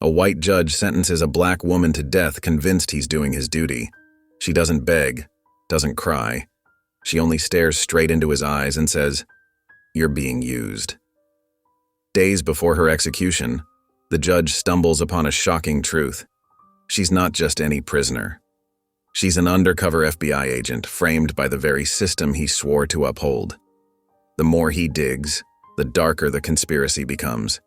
A white judge sentences a black woman to death convinced he's doing his duty. She doesn't beg, doesn't cry. She only stares straight into his eyes and says, "You're being used." Days before her execution, the judge stumbles upon a shocking truth. She's not just any prisoner. She's an undercover FBI agent framed by the very system he swore to uphold. The more he digs, the darker the conspiracy becomes.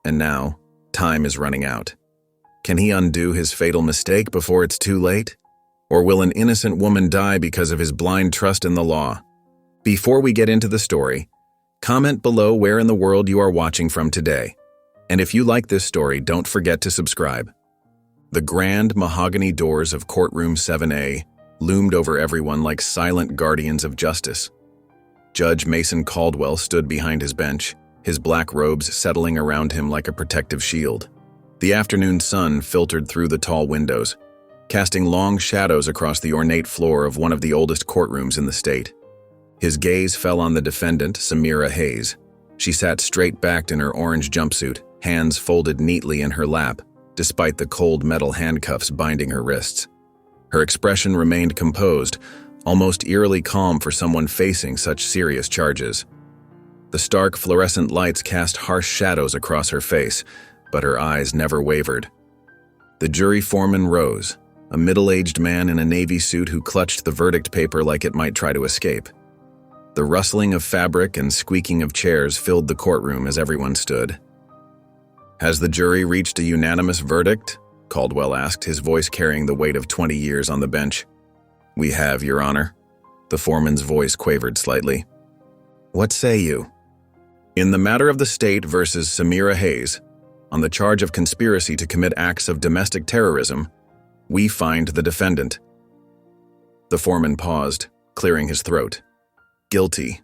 And now, time is running out. Can he undo his fatal mistake before it's too late? Or will an innocent woman die because of his blind trust in the law? Before we get into the story, comment below where in the world you are watching from today. And if you like this story, don't forget to subscribe. The grand mahogany doors of courtroom 7A loomed over everyone like silent guardians of justice. Judge Mason Caldwell stood behind his bench, his black robes settling around him like a protective shield. The afternoon sun filtered through the tall windows, casting long shadows across the ornate floor of one of the oldest courtrooms in the state. His gaze fell on the defendant, Samira Hayes. She sat straight-backed in her orange jumpsuit, hands folded neatly in her lap, despite the cold metal handcuffs binding her wrists. Her expression remained composed, almost eerily calm for someone facing such serious charges. The stark fluorescent lights cast harsh shadows across her face, but her eyes never wavered. The jury foreman rose, a middle-aged man in a navy suit who clutched the verdict paper like it might try to escape. The rustling of fabric and squeaking of chairs filled the courtroom as everyone stood. "Has the jury reached a unanimous verdict?" Caldwell asked, his voice carrying the weight of 20 years on the bench. "We have, Your Honor." The foreman's voice quavered slightly. "What say you?" "In the matter of the state versus Samira Hayes, on the charge of conspiracy to commit acts of domestic terrorism, we find the defendant." The foreman paused, clearing his throat. "Guilty."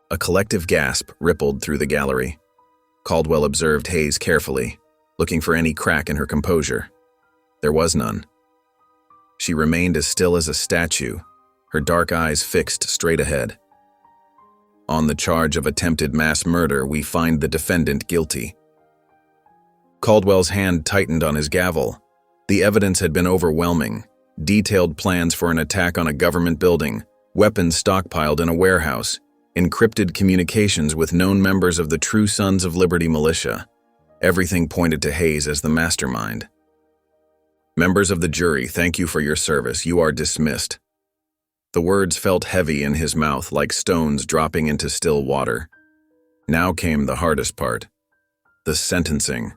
A collective gasp rippled through the gallery. Caldwell observed Hayes carefully, looking for any crack in her composure. There was none. She remained as still as a statue, her dark eyes fixed straight ahead. "On the charge of attempted mass murder, we find the defendant guilty." Caldwell's hand tightened on his gavel. The evidence had been overwhelming. Detailed plans for an attack on a government building, weapons stockpiled in a warehouse, encrypted communications with known members of the True Sons of Liberty militia. Everything pointed to Hayes as the mastermind. "Members of the jury, thank you for your service. You are dismissed." The words felt heavy in his mouth, like stones dropping into still water. Now came the hardest part: the sentencing.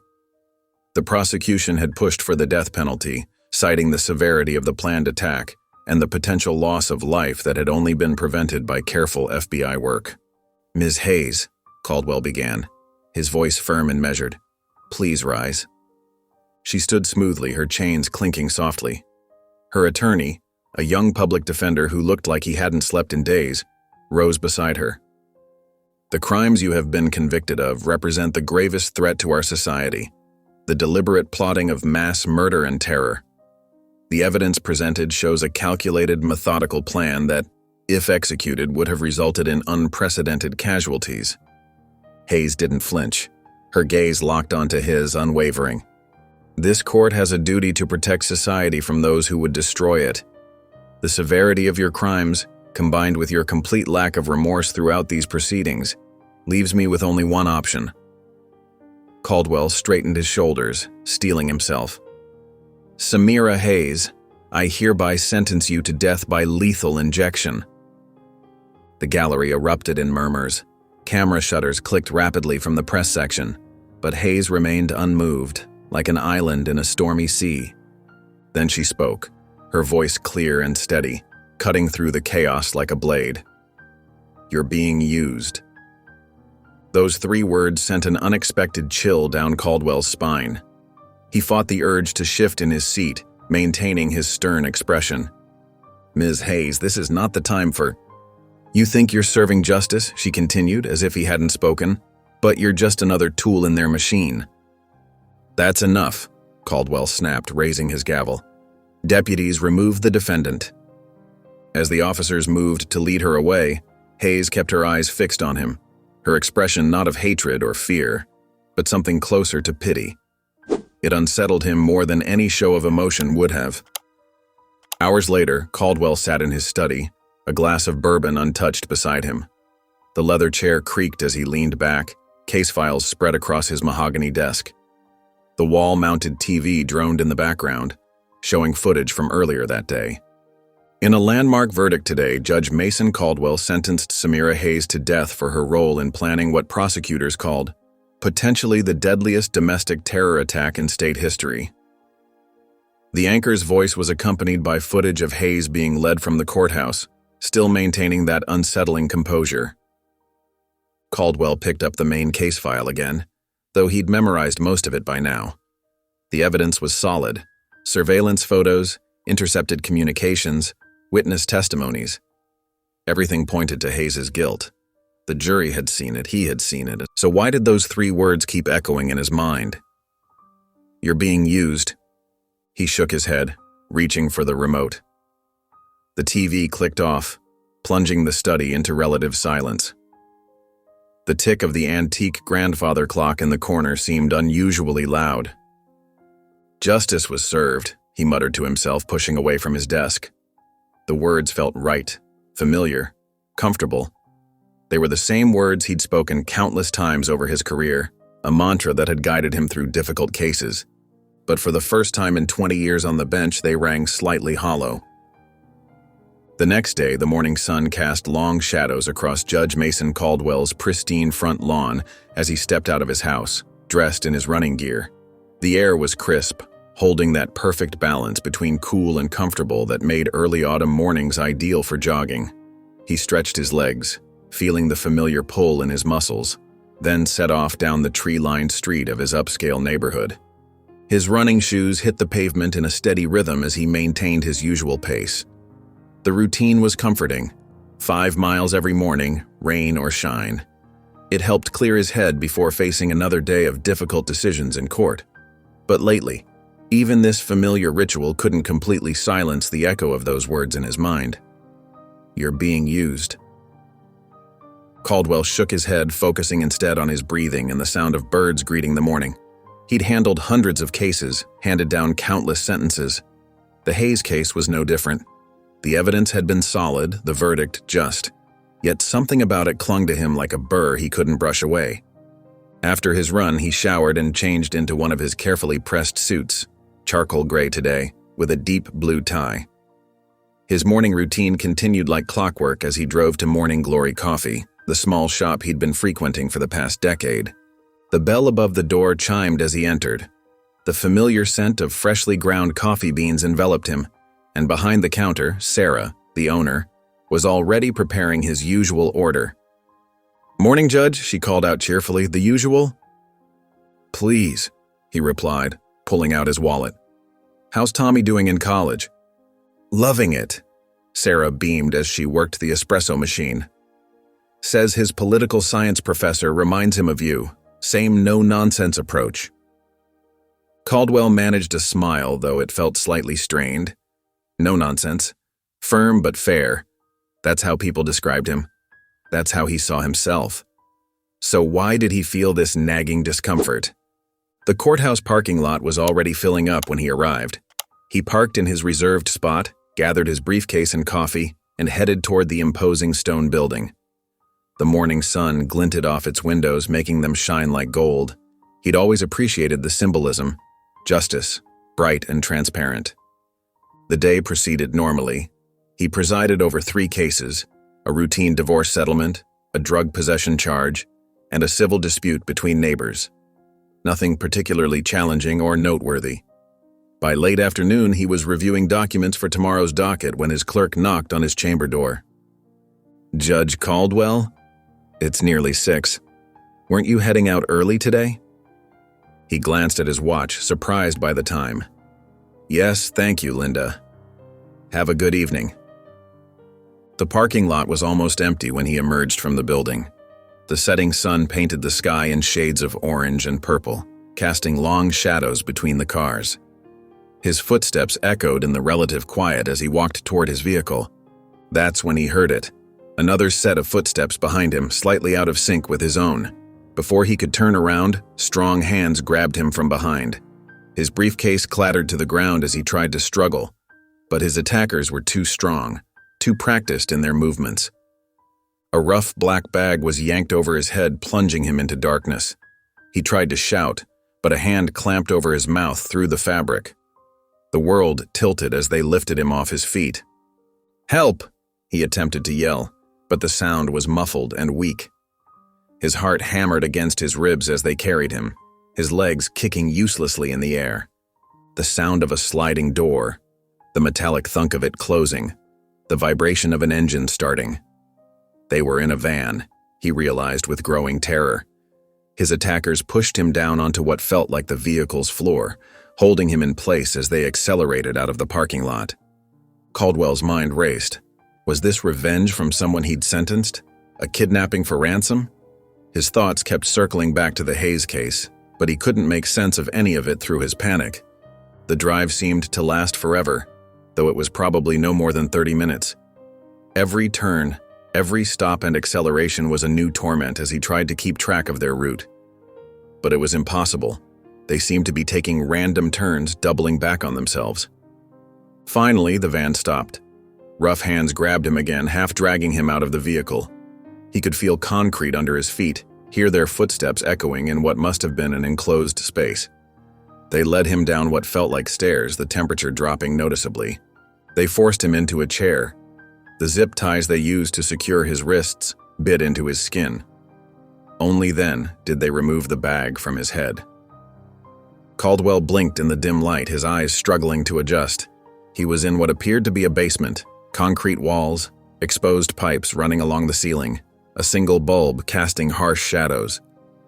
The prosecution had pushed for the death penalty, citing the severity of the planned attack and the potential loss of life that had only been prevented by careful FBI work. "Ms. Hayes," Caldwell began, his voice firm and measured, "please rise." She stood smoothly, her chains clinking softly. Her attorney, a young public defender who looked like he hadn't slept in days, rose beside her. "The crimes you have been convicted of represent the gravest threat to our society, the deliberate plotting of mass murder and terror. The evidence presented shows a calculated, methodical plan that, if executed, would have resulted in unprecedented casualties." Hayes didn't flinch. Her gaze locked onto his, unwavering. "This court has a duty to protect society from those who would destroy it. The severity of your crimes, combined with your complete lack of remorse throughout these proceedings, leaves me with only one option." Caldwell straightened his shoulders, steeling himself. "Samira Hayes, I hereby sentence you to death by lethal injection." The gallery erupted in murmurs. Camera shutters clicked rapidly from the press section, but Hayes remained unmoved, like an island in a stormy sea. Then she spoke, her voice clear and steady, cutting through the chaos like a blade. "You're being used." Those 3 words sent an unexpected chill down Caldwell's spine. He fought the urge to shift in his seat, maintaining his stern expression. "Ms. Hayes, this is not the time for—" "You think you're serving justice," she continued, as if he hadn't spoken, "but you're just another tool in their machine." "That's enough," Caldwell snapped, raising his gavel. Deputies removed the defendant. As the officers moved to lead her away, Hayes kept her eyes fixed on him, her expression not of hatred or fear, but something closer to pity. It unsettled him more than any show of emotion would have. Hours later, Caldwell sat in his study, a glass of bourbon untouched beside him. The leather chair creaked as he leaned back, case files spread across his mahogany desk. The wall-mounted TV droned in the background, showing footage from earlier that day. In a landmark verdict today, Judge Mason Caldwell sentenced Samira Hayes to death for her role in planning what prosecutors called potentially the deadliest domestic terror attack in state history. The anchor's voice was accompanied by footage of Hayes being led from the courthouse, still maintaining that unsettling composure. Caldwell picked up the main case file again, though he'd memorized most of it by now. The evidence was solid: surveillance photos, intercepted communications, witness testimonies. Everything pointed to Hayes' guilt. The jury had seen it, he had seen it. So why did those 3 words keep echoing in his mind? "You're being used." He shook his head, reaching for the remote. The TV clicked off, plunging the study into relative silence. The tick of the antique grandfather clock in the corner seemed unusually loud. "Justice was served," he muttered to himself, pushing away from his desk. The words felt right, familiar, comfortable. They were the same words he'd spoken countless times over his career, a mantra that had guided him through difficult cases. But for the first time in 20 years on the bench, they rang slightly hollow. The next day, the morning sun cast long shadows across Judge Mason Caldwell's pristine front lawn as he stepped out of his house, dressed in his running gear. The air was crisp, holding that perfect balance between cool and comfortable that made early autumn mornings ideal for jogging. He stretched his legs, feeling the familiar pull in his muscles, then set off down the tree-lined street of his upscale neighborhood. His running shoes hit the pavement in a steady rhythm as he maintained his usual pace. The routine was comforting: 5 miles every morning, rain or shine. It helped clear his head before facing another day of difficult decisions in court. But lately, even this familiar ritual couldn't completely silence the echo of those words in his mind. "You're being used." Caldwell shook his head, focusing instead on his breathing and the sound of birds greeting the morning. He'd handled hundreds of cases, handed down countless sentences. The Hayes case was no different. The evidence had been solid, the verdict just. Yet something about it clung to him like a burr he couldn't brush away. After his run, he showered and changed into one of his carefully pressed suits, charcoal gray today, with a deep blue tie. His morning routine continued like clockwork as he drove to Morning Glory Coffee, the small shop he'd been frequenting for the past decade. The bell above the door chimed as he entered. The familiar scent of freshly ground coffee beans enveloped him, and behind the counter, Sarah, the owner, was already preparing his usual order. "Morning, Judge," she called out cheerfully. "The usual?" "Please," he replied, pulling out his wallet. "How's Tommy doing in college?" "Loving it," Sarah beamed as she worked the espresso machine. "Says his political science professor reminds him of you. Same no-nonsense approach." Caldwell managed a smile, though it felt slightly strained. No nonsense. Firm but fair. That's how people described him. That's how he saw himself. So why did he feel this nagging discomfort? The courthouse parking lot was already filling up when he arrived. He parked in his reserved spot, gathered his briefcase and coffee, and headed toward the imposing stone building. The morning sun glinted off its windows, making them shine like gold. He'd always appreciated the symbolism: justice, bright and transparent. The day proceeded normally. He presided over 3 cases: a routine divorce settlement, a drug possession charge, and a civil dispute between neighbors. Nothing particularly challenging or noteworthy. By late afternoon, he was reviewing documents for tomorrow's docket when his clerk knocked on his chamber door. "Judge Caldwell? It's nearly 6. Weren't you heading out early today?" He glanced at his watch, surprised by the time. "Yes, thank you, Linda. Have a good evening." The parking lot was almost empty when he emerged from the building. The setting sun painted the sky in shades of orange and purple, casting long shadows between the cars. His footsteps echoed in the relative quiet as he walked toward his vehicle. That's when he heard it. Another set of footsteps behind him, slightly out of sync with his own. Before he could turn around, strong hands grabbed him from behind. His briefcase clattered to the ground as he tried to struggle, but his attackers were too strong, too practiced in their movements. A rough black bag was yanked over his head, plunging him into darkness. He tried to shout, but a hand clamped over his mouth through the fabric. The world tilted as they lifted him off his feet. "Help!" he attempted to yell, but the sound was muffled and weak. His heart hammered against his ribs as they carried him, his legs kicking uselessly in the air. The sound of a sliding door, the metallic thunk of it closing, the vibration of an engine starting. They were in a van, he realized with growing terror. His attackers pushed him down onto what felt like the vehicle's floor, holding him in place as they accelerated out of the parking lot. Caldwell's mind raced. Was this revenge from someone he'd sentenced? A kidnapping for ransom? His thoughts kept circling back to the Hayes case, but he couldn't make sense of any of it through his panic. The drive seemed to last forever, though it was probably no more than 30 minutes. Every turn, every stop and acceleration was a new torment as he tried to keep track of their route. But it was impossible. They seemed to be taking random turns, doubling back on themselves. Finally, the van stopped. Rough hands grabbed him again, half dragging him out of the vehicle. He could feel concrete under his feet, hear their footsteps echoing in what must have been an enclosed space. They led him down what felt like stairs, the temperature dropping noticeably. They forced him into a chair. The zip ties they used to secure his wrists bit into his skin. Only then did they remove the bag from his head. Caldwell blinked in the dim light, his eyes struggling to adjust. He was in what appeared to be a basement, concrete walls, exposed pipes running along the ceiling, a single bulb casting harsh shadows.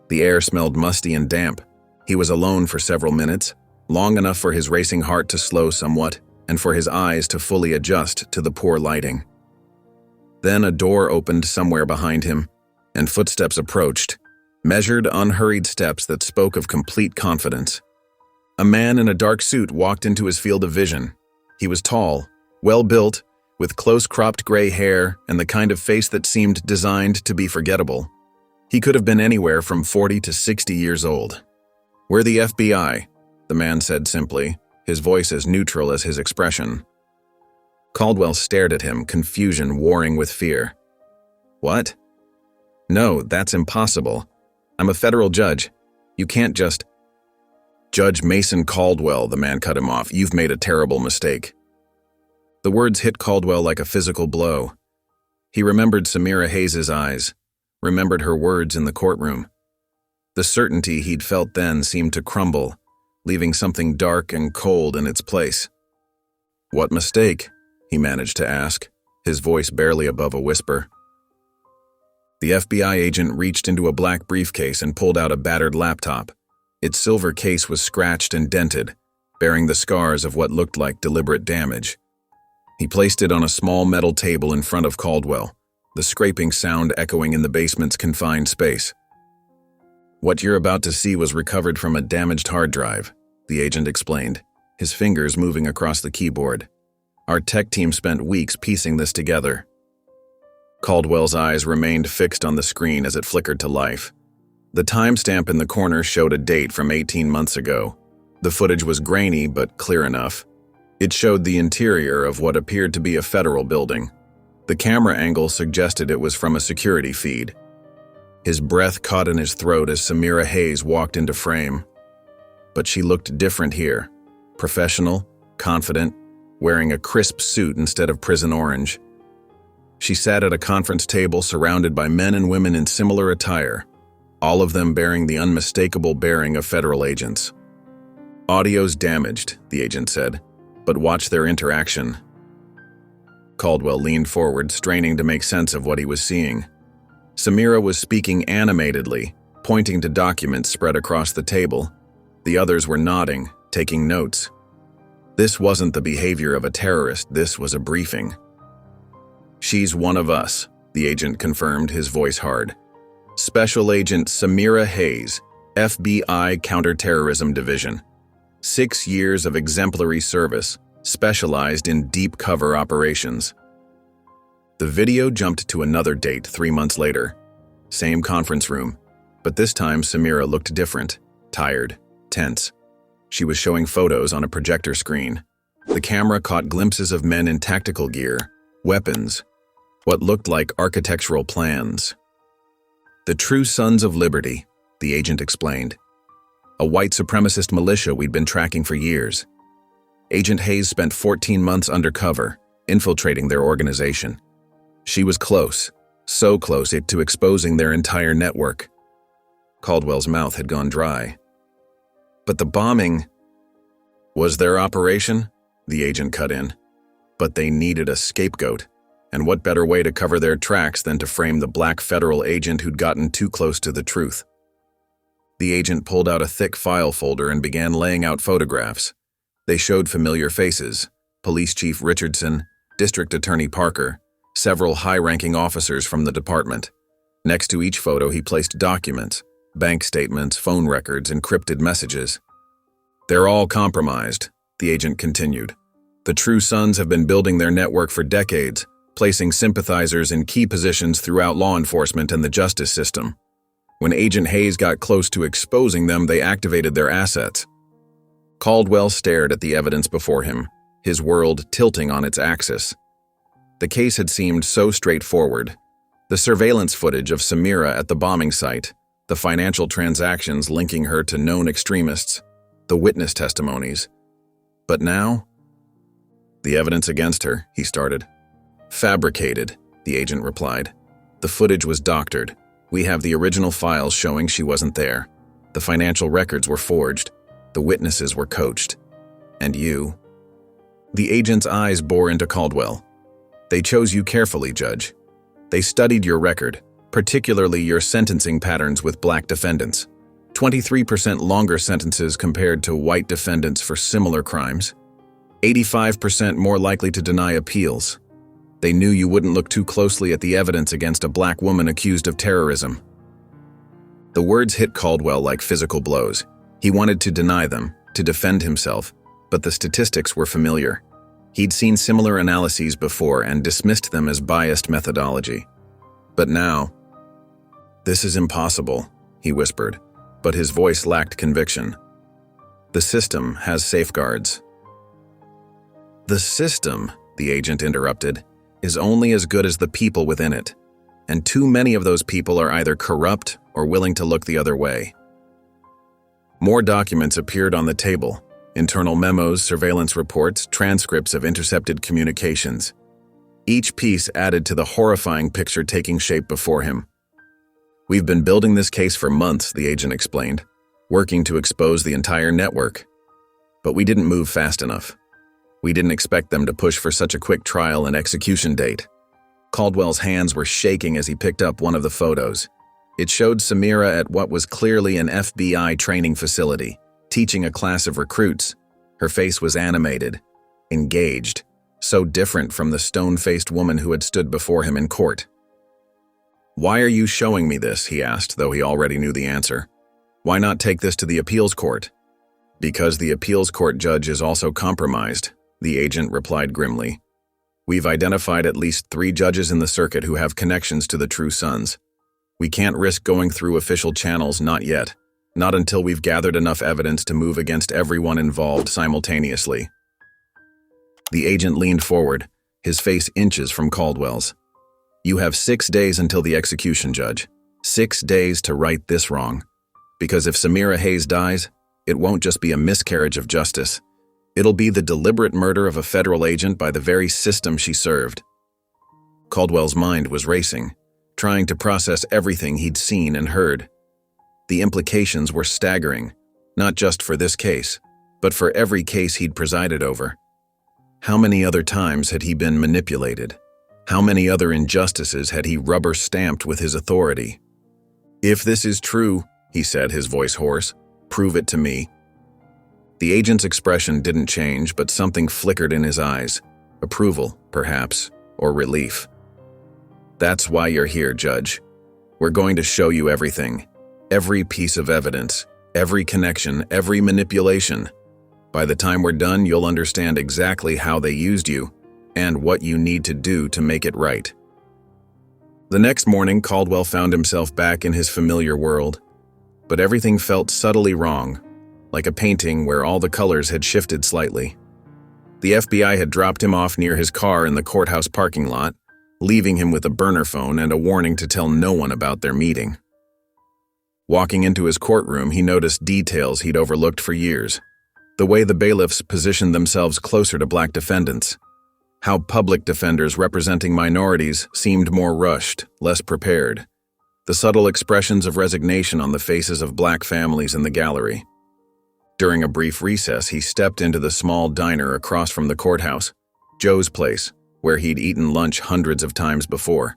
The air smelled musty and damp. He was alone for several minutes, long enough for his racing heart to slow somewhat and for his eyes to fully adjust to the poor lighting. Then a door opened somewhere behind him, and footsteps approached, measured, unhurried steps that spoke of complete confidence. A man in a dark suit walked into his field of vision. He was tall, well-built, with close-cropped gray hair and the kind of face that seemed designed to be forgettable. He could have been anywhere from 40 to 60 years old. "We're the FBI," the man said simply, his voice as neutral as his expression. Caldwell stared at him, confusion warring with fear. "What?" "No, that's impossible. I'm a federal judge. You can't just—" "Judge Mason Caldwell," the man cut him off. "You've made a terrible mistake." The words hit Caldwell like a physical blow. He remembered Samira Hayes' eyes, remembered her words in the courtroom. The certainty he'd felt then seemed to crumble, leaving something dark and cold in its place. "What mistake?" he managed to ask, his voice barely above a whisper. The FBI agent reached into a black briefcase and pulled out a battered laptop. Its silver case was scratched and dented, bearing the scars of what looked like deliberate damage. He placed it on a small metal table in front of Caldwell, the scraping sound echoing in the basement's confined space. "What you're about to see was recovered from a damaged hard drive," the agent explained, his fingers moving across the keyboard. "Our tech team spent weeks piecing this together." Caldwell's eyes remained fixed on the screen as it flickered to life. The timestamp in the corner showed a date from 18 months ago. The footage was grainy but clear enough. It showed the interior of what appeared to be a federal building. The camera angle suggested it was from a security feed. His breath caught in his throat as Samira Hayes walked into frame. But she looked different here. Professional, confident, wearing a crisp suit instead of prison orange. She sat at a conference table surrounded by men and women in similar attire, all of them bearing the unmistakable bearing of federal agents. "Audio's damaged," the agent said, "but watch their interaction." Caldwell leaned forward, straining to make sense of what he was seeing. Samira was speaking animatedly, pointing to documents spread across the table. The others were nodding, taking notes. This wasn't the behavior of a terrorist, this was a briefing. "She's one of us," the agent confirmed, his voice hard. "Special Agent Samira Hayes, FBI Counterterrorism Division. 6 years of exemplary service, specialized in deep cover operations." The video jumped to another date 3 months later. Same conference room, but this time Samira looked different, tired, tense. She was showing photos on a projector screen. The camera caught glimpses of men in tactical gear, weapons, what looked like architectural plans. The True Sons of Liberty, the agent explained. A white supremacist militia we'd been tracking for years. Agent Hayes spent 14 months undercover, infiltrating their organization. She was close, so close to exposing their entire network. Caldwell's mouth had gone dry. But the bombing was their operation, the agent cut in. But they needed a scapegoat, and what better way to cover their tracks than to frame the black federal agent who'd gotten too close to the truth. The agent pulled out a thick file folder and began laying out photographs. They showed familiar faces: Police Chief Richardson, District Attorney Parker, several high-ranking officers from the department. Next to each photo, he placed documents, bank statements, phone records, encrypted messages. They're all compromised, the agent continued. The True Sons have been building their network for decades, placing sympathizers in key positions throughout law enforcement and the justice system. When Agent Hayes got close to exposing them, they activated their assets. Caldwell stared at the evidence before him, his world tilting on its axis. The case had seemed so straightforward. The surveillance footage of Samira at the bombing site, the financial transactions linking her to known extremists, the witness testimonies. But now? The evidence against her, he started. Fabricated, the agent replied. The footage was doctored. We have the original files showing she wasn't there. The financial records were forged. The witnesses were coached. And you? The agent's eyes bore into Caldwell. They chose you carefully, Judge. They studied your record, particularly your sentencing patterns with black defendants. 23% longer sentences compared to white defendants for similar crimes. 85% more likely to deny appeals. They knew you wouldn't look too closely at the evidence against a black woman accused of terrorism. The words hit Caldwell like physical blows. He wanted to deny them, to defend himself, but the statistics were familiar. He'd seen similar analyses before and dismissed them as biased methodology. But now, this is impossible, he whispered, but his voice lacked conviction. The system has safeguards. The system, the agent interrupted, is only as good as the people within it, and too many of those people are either corrupt or willing to look the other way. More documents appeared on the table: internal memos, surveillance reports, transcripts of intercepted communications. Each piece added to the horrifying picture taking shape before him. We've been building this case for months, the agent explained, working to expose the entire network. But we didn't move fast enough. We didn't expect them to push for such a quick trial and execution date. Caldwell's hands were shaking as he picked up one of the photos. It showed Samira at what was clearly an FBI training facility, teaching a class of recruits. Her face was animated, engaged, so different from the stone-faced woman who had stood before him in court. "Why are you showing me this?" he asked, though he already knew the answer. "Why not take this to the appeals court?" "Because the appeals court judge is also compromised," the agent replied grimly. "We've identified at least 3 judges in the circuit who have connections to the True Sons. We can't risk going through official channels, not yet. Not until we've gathered enough evidence to move against everyone involved simultaneously." The agent leaned forward, his face inches from Caldwell's. "You have 6 days until the execution, Judge. 6 days to right this wrong. Because if Samira Hayes dies, it won't just be a miscarriage of justice. It'll be the deliberate murder of a federal agent by the very system she served." Caldwell's mind was racing, trying to process everything he'd seen and heard. The implications were staggering, not just for this case, but for every case he'd presided over. How many other times had he been manipulated? How many other injustices had he rubber-stamped with his authority? "If this is true," he said, his voice hoarse, "prove it to me." The agent's expression didn't change, but something flickered in his eyes. Approval, perhaps, or relief. "That's why you're here, Judge. We're going to show you everything. Every piece of evidence, every connection, every manipulation. By the time we're done, you'll understand exactly how they used you and what you need to do to make it right." The next morning, Caldwell found himself back in his familiar world, but everything felt subtly wrong. like a painting where all the colors had shifted slightly. The FBI had dropped him off near his car in the courthouse parking lot, leaving him with a burner phone and a warning to tell no one about their meeting. Walking into his courtroom, he noticed details he'd overlooked for years. The way the bailiffs positioned themselves closer to black defendants. How public defenders representing minorities seemed more rushed, less prepared. The subtle expressions of resignation on the faces of black families in the gallery. During a brief recess, he stepped into the small diner across from the courthouse, Joe's place, where he'd eaten lunch hundreds of times before.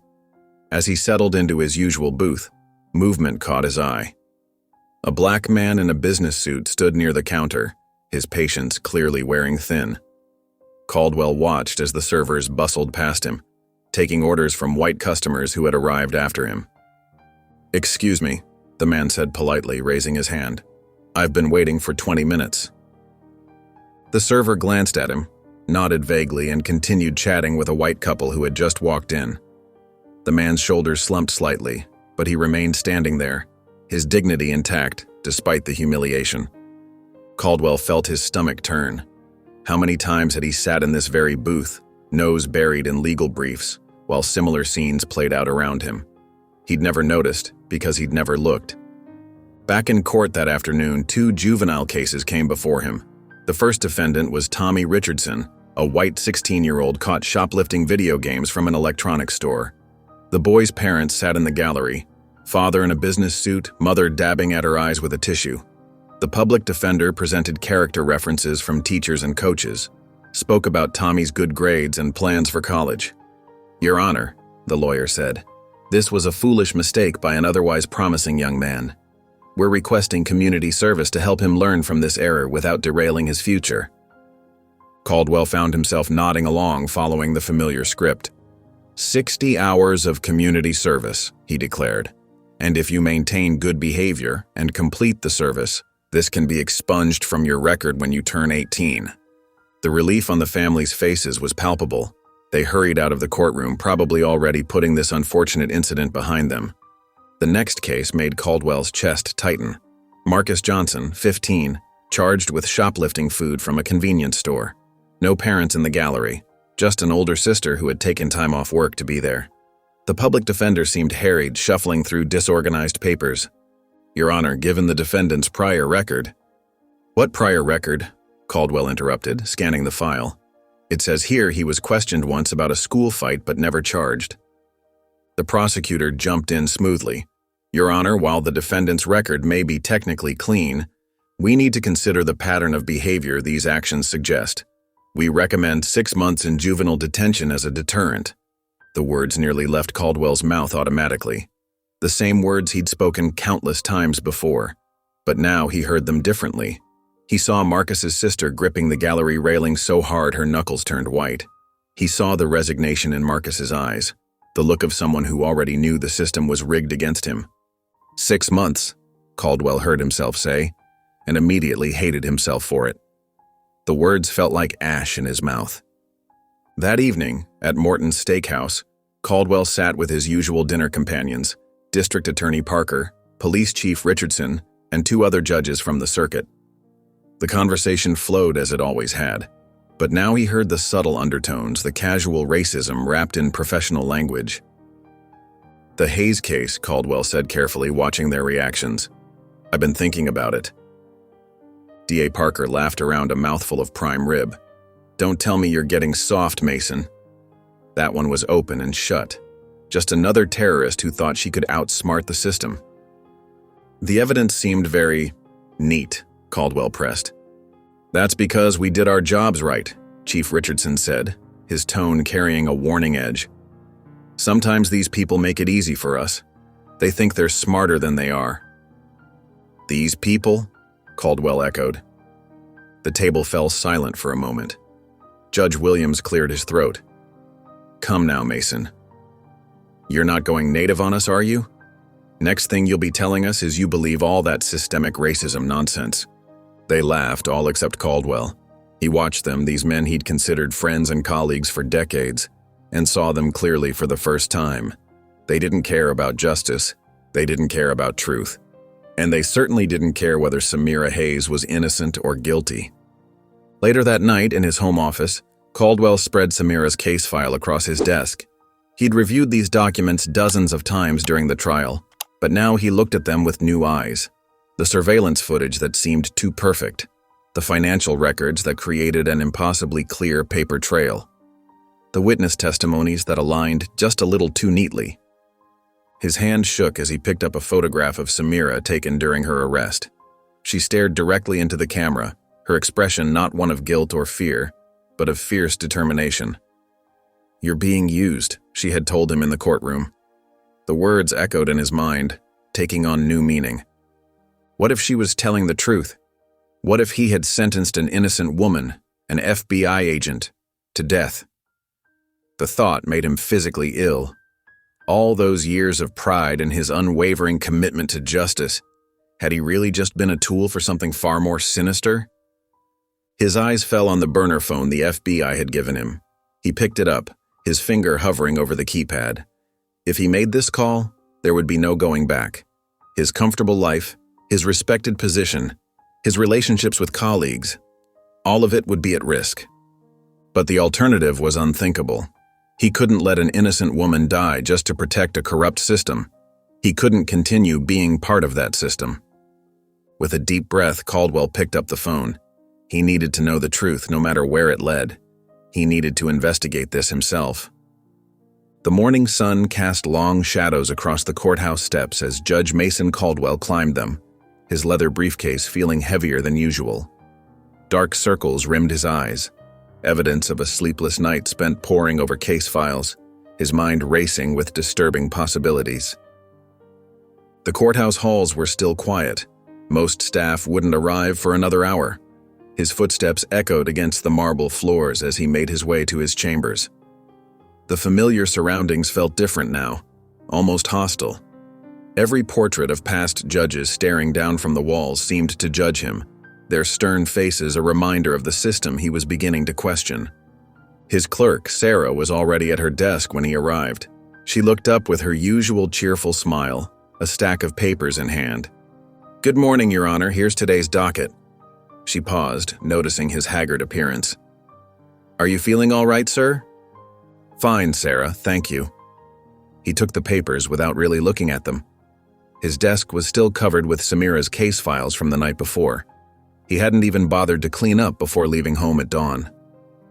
As he settled into his usual booth, movement caught his eye. A black man in a business suit stood near the counter, his patience clearly wearing thin. Caldwell watched as the servers bustled past him, taking orders from white customers who had arrived after him. "Excuse me," the man said politely, raising his hand. "I've been waiting for 20 minutes." The server glanced at him, nodded vaguely, and continued chatting with a white couple who had just walked in. The man's shoulders slumped slightly, but he remained standing there, his dignity intact despite the humiliation. Caldwell felt his stomach turn. How many times had he sat in this very booth, nose buried in legal briefs, while similar scenes played out around him? He'd never noticed because he'd never looked. Back in court that afternoon, 2 juvenile cases came before him. The first defendant was Tommy Richardson, a white 16-year-old caught shoplifting video games from an electronics store. The boy's parents sat in the gallery, father in a business suit, mother dabbing at her eyes with a tissue. The public defender presented character references from teachers and coaches, spoke about Tommy's good grades and plans for college. "Your Honor," the lawyer said, "this was a foolish mistake by an otherwise promising young man. We're requesting community service to help him learn from this error without derailing his future." Caldwell found himself nodding along, following the familiar script. 60 hours of community service, he declared. "And if you maintain good behavior and complete the service, this can be expunged from your record when you turn 18. The relief on the family's faces was palpable. They hurried out of the courtroom, probably already putting this unfortunate incident behind them. The next case made Caldwell's chest tighten. Marcus Johnson, 15, charged with shoplifting food from a convenience store. No parents in the gallery, just an older sister who had taken time off work to be there. The public defender seemed harried, shuffling through disorganized papers. "Your Honor, given the defendant's prior record—" "What prior record?" Caldwell interrupted, scanning the file. "It says here he was questioned once about a school fight but never charged." The prosecutor jumped in smoothly. "Your Honor, while the defendant's record may be technically clean, we need to consider the pattern of behavior these actions suggest. We recommend 6 months in juvenile detention as a deterrent." The words nearly left Caldwell's mouth automatically. The same words he'd spoken countless times before, but now he heard them differently. He saw Marcus's sister gripping the gallery railing so hard her knuckles turned white. He saw the resignation in Marcus's eyes, the look of someone who already knew the system was rigged against him. 6 months, Caldwell heard himself say, and immediately hated himself for it. The words felt like ash in his mouth. That evening, at Morton's Steakhouse, Caldwell sat with his usual dinner companions, District Attorney Parker, Police Chief Richardson, and 2 other judges from the circuit. The conversation flowed as it always had, but now he heard the subtle undertones, the casual racism wrapped in professional language. "The Hayes case," Caldwell said carefully, watching their reactions. "I've been thinking about it." DA Parker laughed around a mouthful of prime rib. "Don't tell me you're getting soft, Mason." That one was open and shut. Just another terrorist who thought she could outsmart the system. "The evidence seemed very neat," Caldwell pressed. "That's because we did our jobs right," Chief Richardson said, his tone carrying a warning edge. "Sometimes these people make it easy for us. They think they're smarter than they are." "These people?" Caldwell echoed. The table fell silent for a moment. Judge Williams cleared his throat. "Come now, Mason. You're not going native on us, are you? Next thing you'll be telling us is you believe all that systemic racism nonsense." They laughed, all except Caldwell. He watched them, these men he'd considered friends and colleagues for decades, and saw them clearly for the first time. They didn't care about justice. They didn't care about truth. And they certainly didn't care whether Samira Hayes was innocent or guilty. Later that night, in his home office, Caldwell spread Samira's case file across his desk. He'd reviewed these documents dozens of times during the trial, but now he looked at them with new eyes. The surveillance footage that seemed too perfect, the financial records that created an impossibly clear paper trail, the witness testimonies that aligned just a little too neatly. His hand shook as he picked up a photograph of Samira taken during her arrest. She stared directly into the camera, her expression not one of guilt or fear, but of fierce determination. "You're being used," she had told him in the courtroom. The words echoed in his mind, taking on new meaning. What if she was telling the truth? What if he had sentenced an innocent woman, an FBI agent, to death? The thought made him physically ill. All those years of pride and his unwavering commitment to justice, had he really just been a tool for something far more sinister? His eyes fell on the burner phone the FBI had given him. He picked it up, his finger hovering over the keypad. If he made this call, there would be no going back. His comfortable life, his respected position, his relationships with colleagues, all of it would be at risk. But the alternative was unthinkable. He couldn't let an innocent woman die just to protect a corrupt system. He couldn't continue being part of that system. With a deep breath, Caldwell picked up the phone. He needed to know the truth, no matter where it led. He needed to investigate this himself. The morning sun cast long shadows across the courthouse steps as Judge Mason Caldwell climbed them, his leather briefcase feeling heavier than usual. Dark circles rimmed his eyes, evidence of a sleepless night spent poring over case files, his mind racing with disturbing possibilities. The courthouse halls were still quiet. Most staff wouldn't arrive for another hour. His footsteps echoed against the marble floors as he made his way to his chambers. The familiar surroundings felt different now, almost hostile. Every portrait of past judges staring down from the walls seemed to judge him, their stern faces a reminder of the system he was beginning to question. His clerk, Sarah, was already at her desk when he arrived. She looked up with her usual cheerful smile, a stack of papers in hand. "Good morning, Your Honor. Here's today's docket." She paused, noticing his haggard appearance. "Are you feeling all right, sir?" "Fine, Sarah, thank you." He took the papers without really looking at them. His desk was still covered with Samira's case files from the night before. He hadn't even bothered to clean up before leaving home at dawn.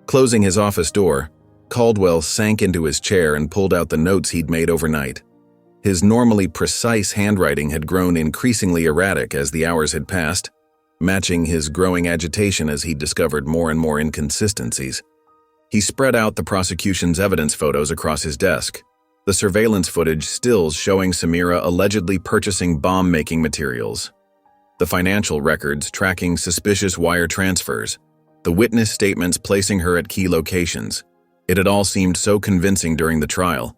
Closing his office door, Caldwell sank into his chair and pulled out the notes he'd made overnight. His normally precise handwriting had grown increasingly erratic as the hours had passed, matching his growing agitation as he discovered more and more inconsistencies. He spread out the prosecution's evidence photos across his desk, the surveillance footage stills showing Samira allegedly purchasing bomb-making materials, the financial records tracking suspicious wire transfers, the witness statements placing her at key locations. It had all seemed so convincing during the trial,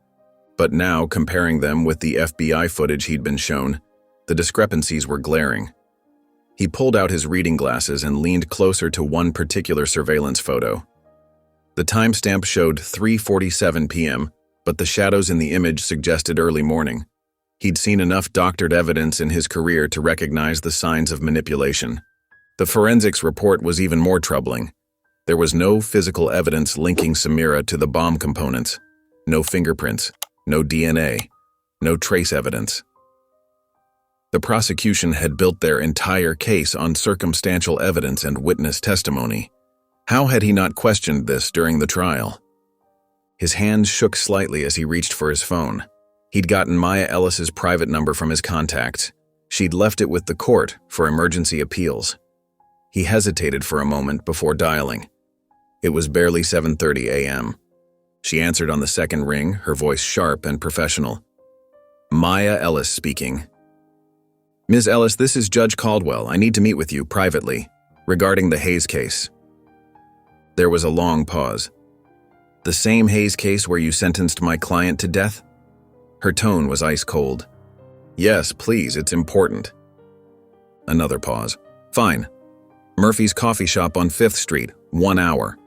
but now, comparing them with the FBI footage he'd been shown, the discrepancies were glaring. He pulled out his reading glasses and leaned closer to one particular surveillance photo. The timestamp showed 3:47 p.m., but the shadows in the image suggested early morning. He'd seen enough doctored evidence in his career to recognize the signs of manipulation. The forensics report was even more troubling. There was no physical evidence linking Samira to the bomb components, no fingerprints, no DNA, no trace evidence. The prosecution had built their entire case on circumstantial evidence and witness testimony. How had he not questioned this during the trial? His hands shook slightly as he reached for his phone. He'd gotten Maya Ellis's private number from his contacts. She'd left it with the court for emergency appeals. He hesitated for a moment before dialing. It was barely 7:30 a.m. She answered on the second ring, her voice sharp and professional. "Maya Ellis speaking." "Ms. Ellis, this is Judge Caldwell. I need to meet with you privately regarding the Hayes case." There was a long pause. "The same Hayes case where you sentenced my client to death?" Her tone was ice cold. "Yes, please, it's important." Another pause. "Fine. Murphy's coffee shop on 5th Street, 1 hour."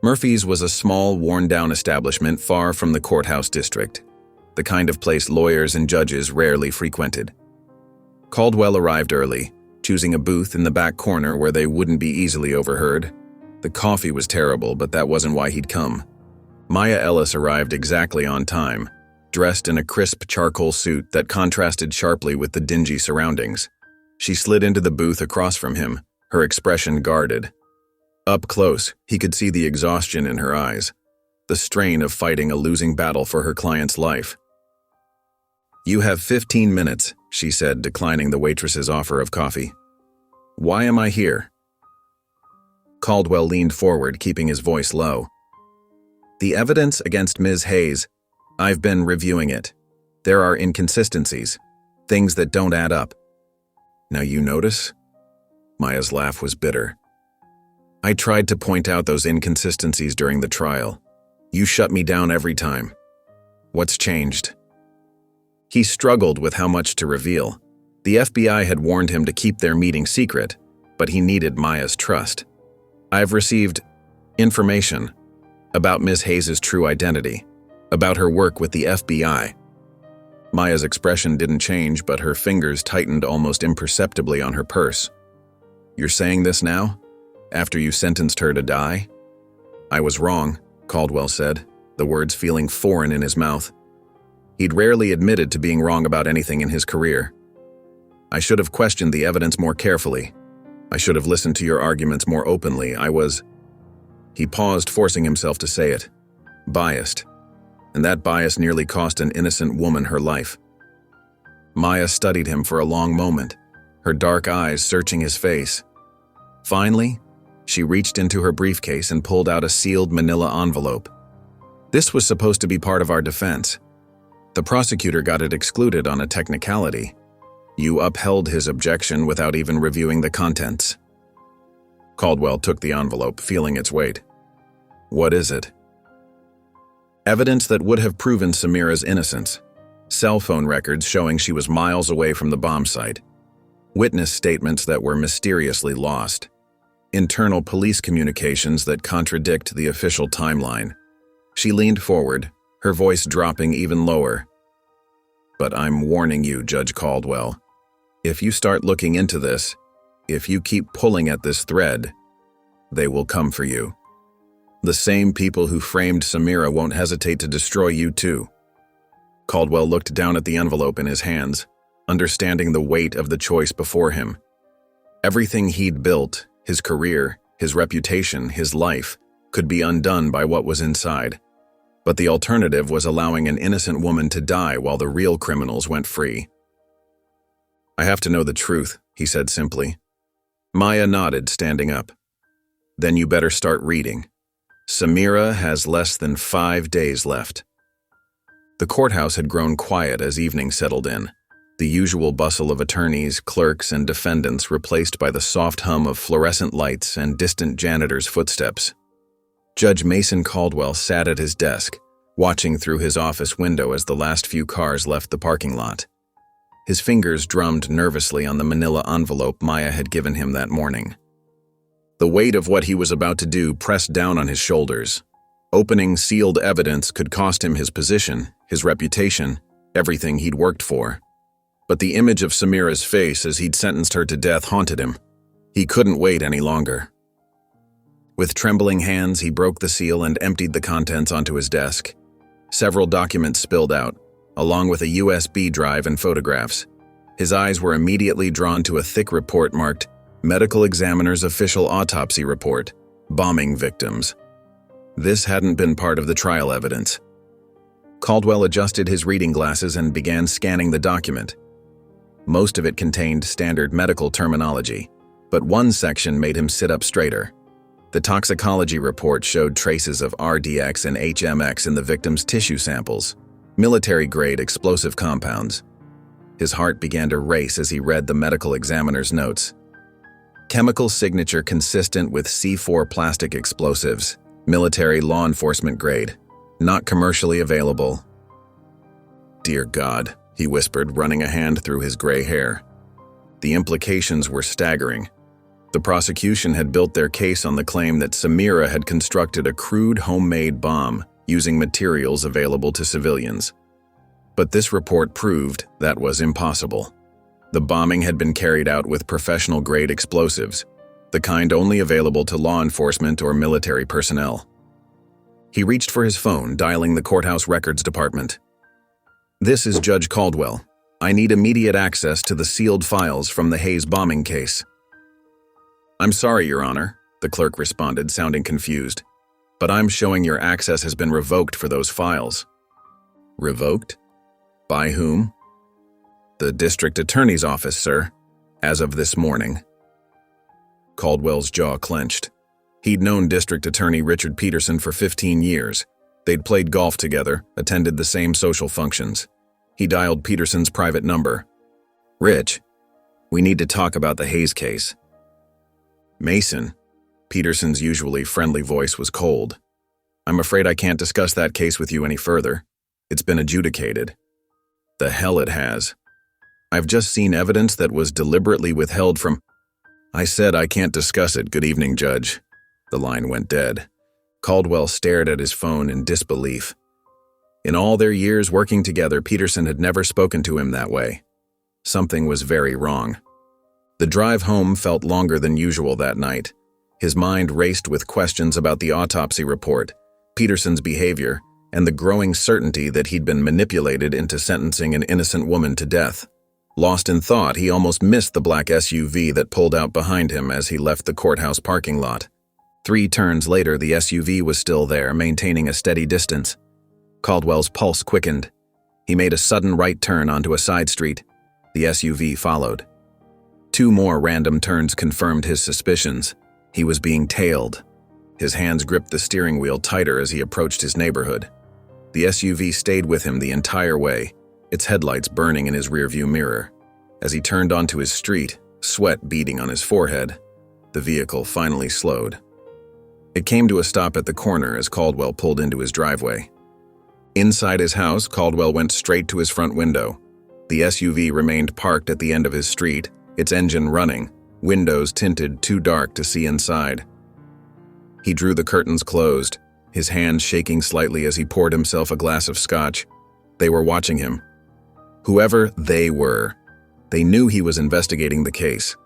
Murphy's was a small, worn-down establishment far from the courthouse district, the kind of place lawyers and judges rarely frequented. Caldwell arrived early, choosing a booth in the back corner where they wouldn't be easily overheard. The coffee was terrible, but that wasn't why he'd come. Maya Ellis arrived exactly on time, dressed in a crisp charcoal suit that contrasted sharply with the dingy surroundings. She slid into the booth across from him, her expression guarded. Up close, he could see the exhaustion in her eyes, the strain of fighting a losing battle for her client's life. "You have 15 minutes, she said, declining the waitress's offer of coffee. "Why am I here?" Caldwell leaned forward, keeping his voice low. "The evidence against Ms. Hayes, I've been reviewing it. There are inconsistencies, things that don't add up." "Now you notice?" Maya's laugh was bitter. "I tried to point out those inconsistencies during the trial. You shut me down every time. What's changed?" He struggled with how much to reveal. The FBI had warned him to keep their meeting secret, but he needed Maya's trust. "I've received information about Ms. Hayes' true identity, about her work with the FBI." Maya's expression didn't change, but her fingers tightened almost imperceptibly on her purse. "You're saying this now? After you sentenced her to die?" "I was wrong," Caldwell said, the words feeling foreign in his mouth. He'd rarely admitted to being wrong about anything in his career. "I should have questioned the evidence more carefully. I should have listened to your arguments more openly. I was..." He paused, forcing himself to say it. "Biased. And that bias nearly cost an innocent woman her life." Maya studied him for a long moment, her dark eyes searching his face. Finally, she reached into her briefcase and pulled out a sealed manila envelope. "This was supposed to be part of our defense. The prosecutor got it excluded on a technicality. You upheld his objection without even reviewing the contents." Caldwell took the envelope, feeling its weight. "What is it?" "Evidence that would have proven Samira's innocence. Cell phone records showing she was miles away from the bomb site. Witness statements that were mysteriously lost. Internal police communications that contradict the official timeline." She leaned forward, her voice dropping even lower. "But I'm warning you, Judge Caldwell. If you start looking into this, if you keep pulling at this thread, they will come for you. The same people who framed Samira won't hesitate to destroy you too." Caldwell looked down at the envelope in his hands, understanding the weight of the choice before him. Everything he'd built, his career, his reputation, his life, could be undone by what was inside. But the alternative was allowing an innocent woman to die while the real criminals went free. "I have to know the truth," he said simply. Maya nodded, standing up. "Then you better start reading. Samira has less than 5 days left." The courthouse had grown quiet as evening settled in, the usual bustle of attorneys, clerks, and defendants replaced by the soft hum of fluorescent lights and distant janitors' footsteps. Judge Mason Caldwell sat at his desk, watching through his office window as the last few cars left the parking lot. His fingers drummed nervously on the manila envelope Maya had given him that morning. The weight of what he was about to do pressed down on his shoulders. Opening sealed evidence could cost him his position, his reputation, everything he'd worked for. But the image of Samira's face as he'd sentenced her to death haunted him. He couldn't wait any longer. With trembling hands, he broke the seal and emptied the contents onto his desk. Several documents spilled out, along with a USB drive and photographs. His eyes were immediately drawn to a thick report marked Medical Examiner's Official Autopsy Report, Bombing Victims. This hadn't been part of the trial evidence. Caldwell adjusted his reading glasses and began scanning the document. Most of it contained standard medical terminology, but one section made him sit up straighter. The toxicology report showed traces of RDX and HMX in the victim's tissue samples, military-grade explosive compounds. His heart began to race as he read the medical examiner's notes. Chemical signature consistent with C4 plastic explosives, military law enforcement grade, not commercially available. "Dear God," he whispered, running a hand through his gray hair. The implications were staggering. The prosecution had built their case on the claim that Samira had constructed a crude homemade bomb using materials available to civilians. But this report proved that was impossible. The bombing had been carried out with professional-grade explosives, the kind only available to law enforcement or military personnel. He reached for his phone, dialing the courthouse records department. "This is Judge Caldwell. I need immediate access to the sealed files from the Hayes bombing case." "I'm sorry, Your Honor," the clerk responded, sounding confused, "but I'm showing your access has been revoked for those files." "Revoked? By whom?" "The district attorney's office, sir, as of this morning." Caldwell's jaw clenched. He'd known District Attorney Richard Peterson for 15 years. They'd played golf together, attended the same social functions. He dialed Peterson's private number. "Rich, we need to talk about the Hayes case." "Mason," Peterson's usually friendly voice was cold. "I'm afraid I can't discuss that case with you any further. It's been adjudicated." "The hell it has. I've just seen evidence that was deliberately withheld from—" "I said I can't discuss it. Good evening, Judge." The line went dead. Caldwell stared at his phone in disbelief. In all their years working together, Peterson had never spoken to him that way. Something was very wrong. The drive home felt longer than usual that night. His mind raced with questions about the autopsy report, Peterson's behavior, and the growing certainty that he'd been manipulated into sentencing an innocent woman to death. Lost in thought, he almost missed the black SUV that pulled out behind him as he left the courthouse parking lot. 3 turns later, the SUV was still there, maintaining a steady distance. Caldwell's pulse quickened. He made a sudden right turn onto a side street. The SUV followed. 2 more random turns confirmed his suspicions. He was being tailed. His hands gripped the steering wheel tighter as he approached his neighborhood. The SUV stayed with him the entire way, its headlights burning in his rearview mirror. As he turned onto his street, sweat beading on his forehead, the vehicle finally slowed. It came to a stop at the corner as Caldwell pulled into his driveway. Inside his house, Caldwell went straight to his front window. The SUV remained parked at the end of his street, its engine running, windows tinted too dark to see inside. He drew the curtains closed, his hands shaking slightly as he poured himself a glass of scotch. They were watching him. Whoever they were, they knew he was investigating the case.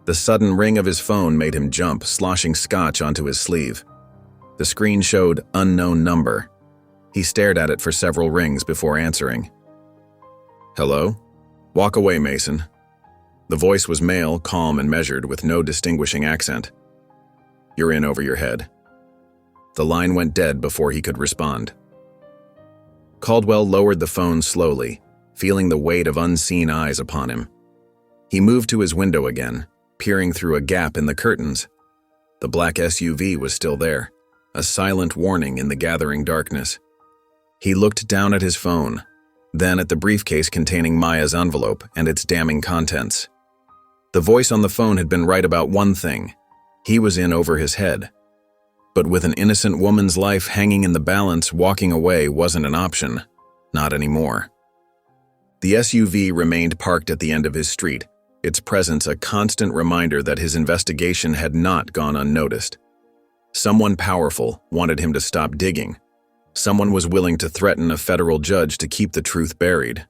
The sudden ring of his phone made him jump, sloshing scotch onto his sleeve. The screen showed unknown number. He stared at it for several rings before answering. "Hello? Walk away, Mason." The voice was male, calm and measured, with no distinguishing accent. "You're in over your head." The line went dead before he could respond. Caldwell lowered the phone slowly, feeling the weight of unseen eyes upon him. He moved to his window again, peering through a gap in the curtains. The black SUV was still there, a silent warning in the gathering darkness. He looked down at his phone, then at the briefcase containing Maya's envelope and its damning contents. The voice on the phone had been right about one thing. He was in over his head. But with an innocent woman's life hanging in the balance, walking away wasn't an option. Not anymore. The SUV remained parked at the end of his street, its presence a constant reminder that his investigation had not gone unnoticed. Someone powerful wanted him to stop digging. Someone was willing to threaten a federal judge to keep the truth buried.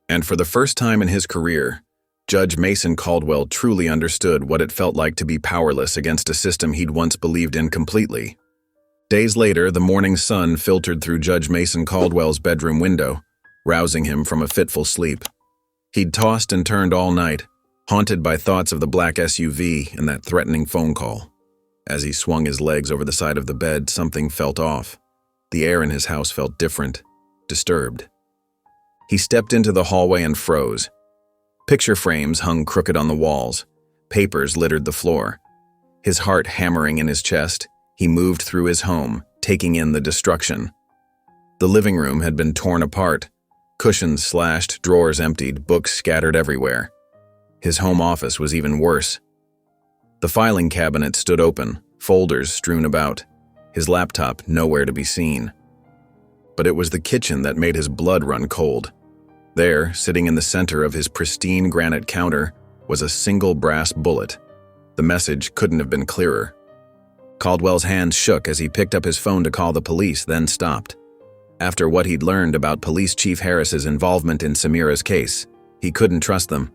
And for the first time in his career, Judge Mason Caldwell truly understood what it felt like to be powerless against a system he'd once believed in completely. Days later, the morning sun filtered through Judge Mason Caldwell's bedroom window, rousing him from a fitful sleep. He'd tossed and turned all night, haunted by thoughts of the black SUV and that threatening phone call. As he swung his legs over the side of the bed, something felt off. The air in his house felt different, disturbed. He stepped into the hallway and froze. Picture frames hung crooked on the walls. Papers littered the floor. His heart hammering in his chest, he moved through his home, taking in the destruction. The living room had been torn apart. Cushions slashed, drawers emptied, books scattered everywhere. His home office was even worse. The filing cabinet stood open, folders strewn about, his laptop nowhere to be seen. But it was the kitchen that made his blood run cold. There, sitting in the center of his pristine granite counter, was a single brass bullet. The message couldn't have been clearer. Caldwell's hands shook as he picked up his phone to call the police, then stopped. After what he'd learned about Police Chief Harris's involvement in Samira's case, he couldn't trust them.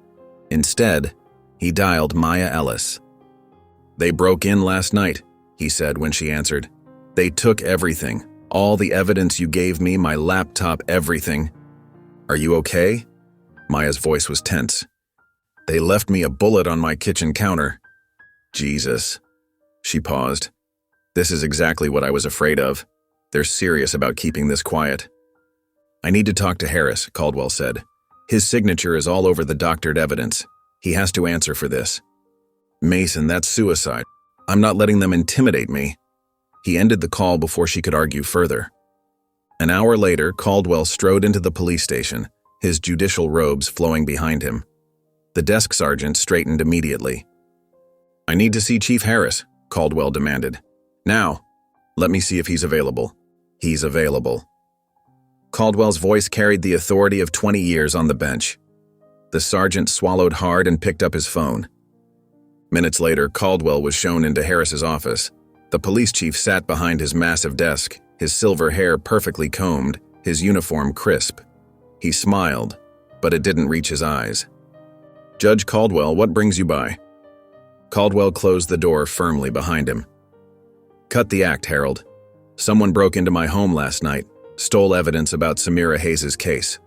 Instead, he dialed Maya Ellis. "They broke in last night," he said when she answered. "They took everything. All the evidence you gave me, my laptop, everything." "Are you okay?" Maya's voice was tense. "They left me a bullet on my kitchen counter." "Jesus." She paused. "This is exactly what I was afraid of. They're serious about keeping this quiet." "I need to talk to Harris," Caldwell said. "His signature is all over the doctored evidence. He has to answer for this." "Mason, that's suicide. I'm not letting them intimidate me." He ended the call before she could argue further. An hour later, Caldwell strode into the police station, his judicial robes flowing behind him. The desk sergeant straightened immediately. "I need to see Chief Harris," Caldwell demanded. "Now, let me see if he's available." "He's available." Caldwell's voice carried the authority of 20 years on the bench. The sergeant swallowed hard and picked up his phone. Minutes later, Caldwell was shown into Harris's office. The police chief sat behind his massive desk, his silver hair perfectly combed, his uniform crisp. He smiled, but it didn't reach his eyes. "Judge Caldwell, what brings you by?" Caldwell closed the door firmly behind him. "Cut the act, Harold. Someone broke into my home last night, stole evidence about Samira Hayes' case,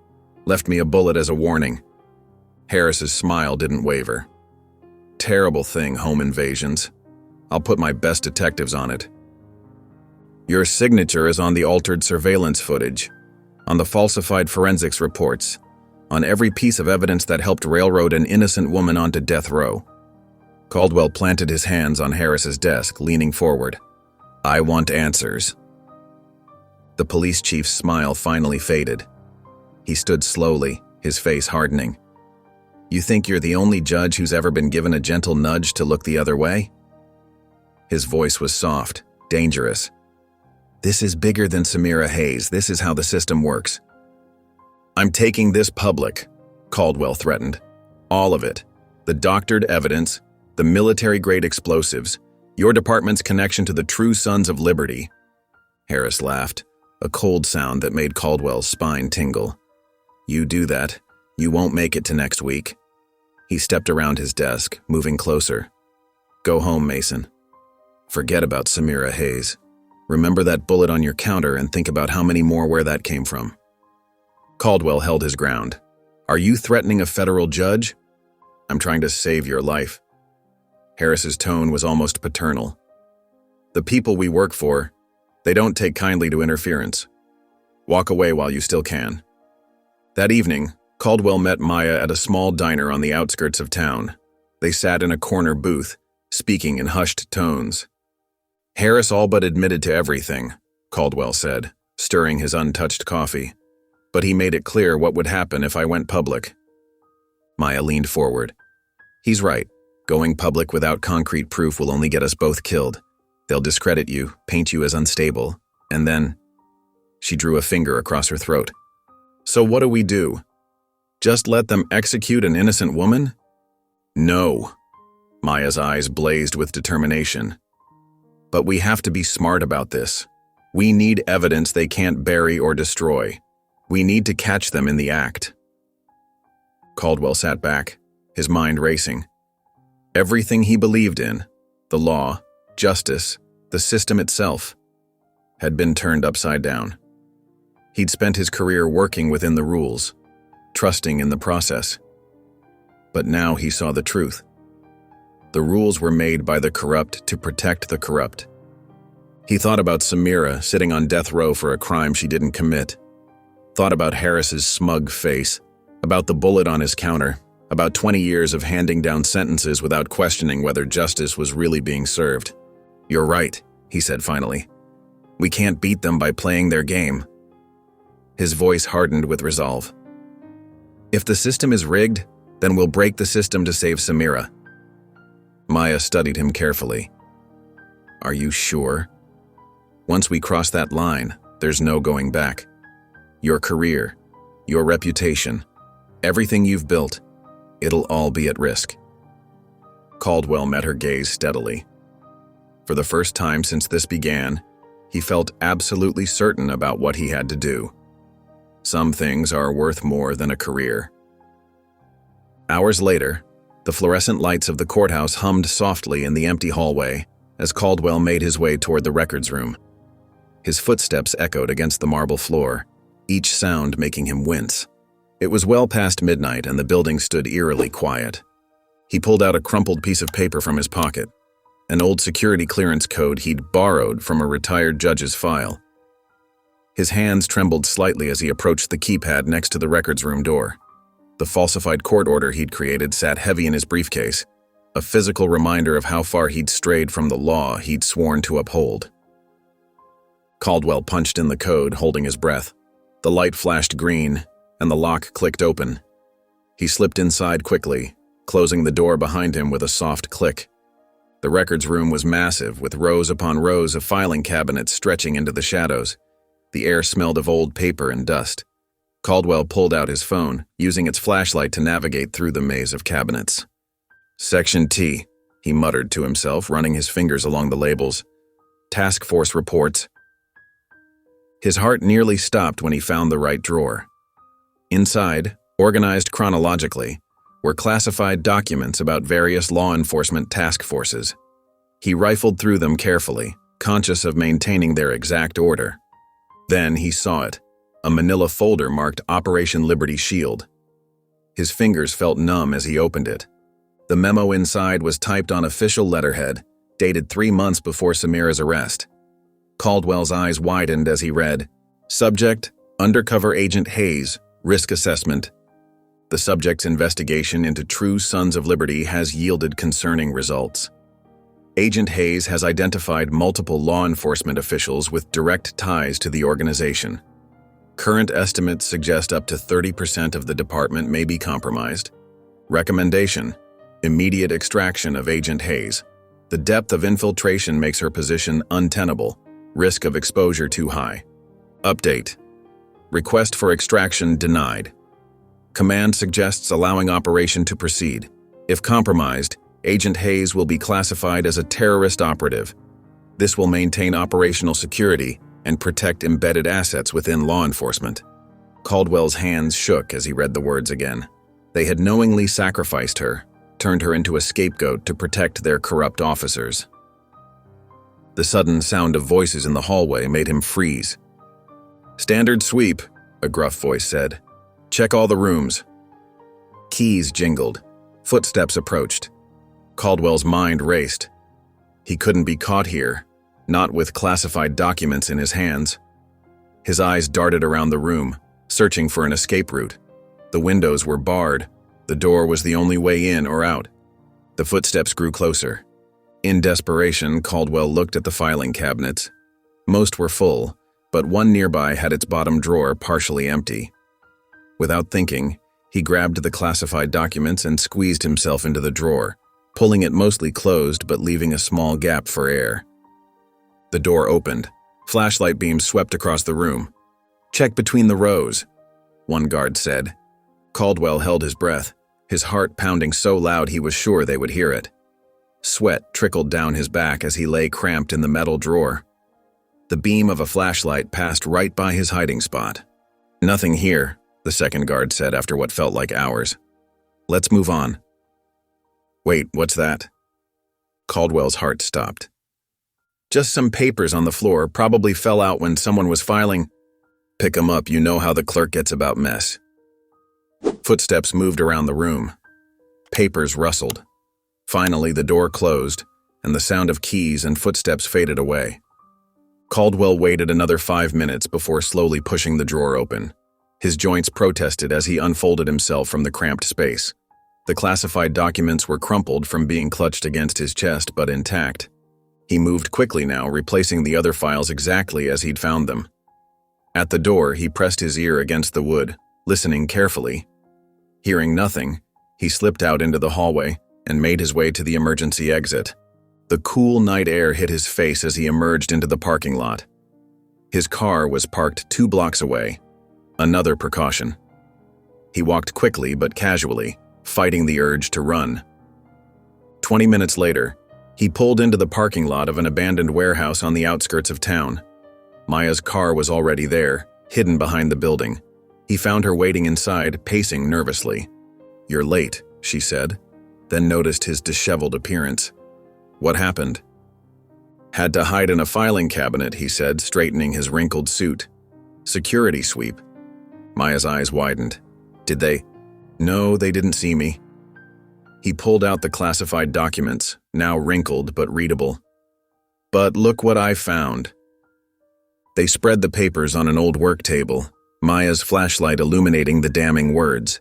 left me a bullet as a warning." Harris's smile didn't waver. "Terrible thing, home invasions. I'll put my best detectives on it." "Your signature is on the altered surveillance footage, on the falsified forensics reports, on every piece of evidence that helped railroad an innocent woman onto death row." Caldwell planted his hands on Harris's desk, leaning forward. "I want answers." The police chief's smile finally faded. He stood slowly, his face hardening. "You think you're the only judge who's ever been given a gentle nudge to look the other way?" His voice was soft, dangerous. "This is bigger than Samira Hayes. This is how the system works." "I'm taking this public," Caldwell threatened. "All of it. The doctored evidence, the military-grade explosives, your department's connection to the true Sons of Liberty." Harris laughed, a cold sound that made Caldwell's spine tingle. "You do that, you won't make it to next week." He stepped around his desk, moving closer. "Go home, Mason. Forget about Samira Hayes. Remember that bullet on your counter and think about how many more where that came from." Caldwell held his ground. "Are you threatening a federal judge?" "I'm trying to save your life." Harris's tone was almost paternal. "The people we work for, they don't take kindly to interference. Walk away while you still can." That evening, Caldwell met Maya at a small diner on the outskirts of town. They sat in a corner booth, speaking in hushed tones. "Harris all but admitted to everything," Caldwell said, stirring his untouched coffee. "But he made it clear what would happen if I went public." Maya leaned forward. "He's right. Going public without concrete proof will only get us both killed. They'll discredit you, paint you as unstable, and then—" She drew a finger across her throat. "So what do we do? Just let them execute an innocent woman?" "No." Maya's eyes blazed with determination. "But we have to be smart about this. We need evidence they can't bury or destroy. We need to catch them in the act." Caldwell sat back, his mind racing. Everything he believed in, the law, justice, the system itself, had been turned upside down. He'd spent his career working within the rules, trusting in the process. But now he saw the truth. The rules were made by the corrupt to protect the corrupt. He thought about Samira sitting on death row for a crime she didn't commit. Thought about Harris's smug face, about the bullet on his counter, about 20 years of handing down sentences without questioning whether justice was really being served. "You're right," he said finally. "We can't beat them by playing their game." His voice hardened with resolve. "If the system is rigged, then we'll break the system to save Samira." Maya studied him carefully. "Are you sure? Once we cross that line, there's no going back. Your career, your reputation, everything you've built, it'll all be at risk." Caldwell met her gaze steadily. For the first time since this began, he felt absolutely certain about what he had to do. Some things are worth more than a career. Hours later, The fluorescent lights of the courthouse hummed softly in the empty hallway as Caldwell made his way toward the records room. His footsteps echoed against the marble floor, each sound making him wince. It was well past midnight and the building stood eerily quiet. He pulled out a crumpled piece of paper from his pocket, an old security clearance code he'd borrowed from a retired judge's file. His hands trembled slightly as he approached the keypad next to the records room door. The falsified court order he'd created sat heavy in his briefcase, a physical reminder of how far he'd strayed from the law he'd sworn to uphold. Caldwell punched in the code, holding his breath. The light flashed green, and the lock clicked open. He slipped inside quickly, closing the door behind him with a soft click. The records room was massive, with rows upon rows of filing cabinets stretching into the shadows. The air smelled of old paper and dust. Caldwell pulled out his phone, using its flashlight to navigate through the maze of cabinets. Section T, he muttered to himself, running his fingers along the labels. Task Force reports. His heart nearly stopped when he found the right drawer. Inside, organized chronologically, were classified documents about various law enforcement task forces. He rifled through them carefully, conscious of maintaining their exact order. Then he saw it, a manila folder marked Operation Liberty Shield. His fingers felt numb as he opened it. The memo inside was typed on official letterhead, dated 3 months before Samira's arrest. Caldwell's eyes widened as he read, Subject, Undercover Agent Hayes, Risk Assessment. The subject's investigation into true Sons of Liberty has yielded concerning results. Agent Hayes has identified multiple law enforcement officials with direct ties to the organization. Current estimates suggest up to 30% of the department may be compromised. Recommendation: immediate extraction of Agent Hayes. The depth of infiltration makes her position untenable. Risk of exposure too high. Update: request for extraction denied. Command suggests allowing operation to proceed. If compromised, Agent Hayes will be classified as a terrorist operative. This will maintain operational security and protect embedded assets within law enforcement. Caldwell's hands shook as he read the words again. They had knowingly sacrificed her, turned her into a scapegoat to protect their corrupt officers. The sudden sound of voices in the hallway made him freeze. Standard sweep, a gruff voice said. Check all the rooms. Keys jingled. Footsteps approached. Caldwell's mind raced. He couldn't be caught here, not with classified documents in his hands. His eyes darted around the room, searching for an escape route. The windows were barred. The door was the only way in or out. The footsteps grew closer. In desperation, Caldwell looked at the filing cabinets. Most were full, but one nearby had its bottom drawer partially empty. Without thinking, he grabbed the classified documents and squeezed himself into the drawer, pulling it mostly closed but leaving a small gap for air. The door opened. Flashlight beams swept across the room. Check between the rows, one guard said. Caldwell held his breath, his heart pounding so loud he was sure they would hear it. Sweat trickled down his back as he lay cramped in the metal drawer. The beam of a flashlight passed right by his hiding spot. Nothing here, the second guard said after what felt like hours. Let's move on. Wait, what's that? Caldwell's heart stopped. Just some papers on the floor, probably fell out when someone was filing. Pick 'em up, you know how the clerk gets about mess. Footsteps moved around the room. Papers rustled. Finally, the door closed, and the sound of keys and footsteps faded away. Caldwell waited another 5 minutes before slowly pushing the drawer open. His joints protested as he unfolded himself from the cramped space. The classified documents were crumpled from being clutched against his chest, but intact. He moved quickly now, replacing the other files exactly as he'd found them. At the door, he pressed his ear against the wood, listening carefully. Hearing nothing, he slipped out into the hallway and made his way to the emergency exit. The cool night air hit his face as he emerged into the parking lot. His car was parked 2 blocks away, another precaution. He walked quickly but casually, fighting the urge to run. 20 minutes later, he pulled into the parking lot of an abandoned warehouse on the outskirts of town. Maya's car was already there, hidden behind the building. He found her waiting inside, pacing nervously. "You're late," she said. then noticed his disheveled appearance. What happened? Had to hide in a filing cabinet, he said, straightening his wrinkled suit. Security sweep. Maya's eyes widened. Did they? No, they didn't see me. He pulled out the classified documents, now wrinkled but readable. But look what I found. They spread the papers on an old work table, Maya's flashlight illuminating the damning words.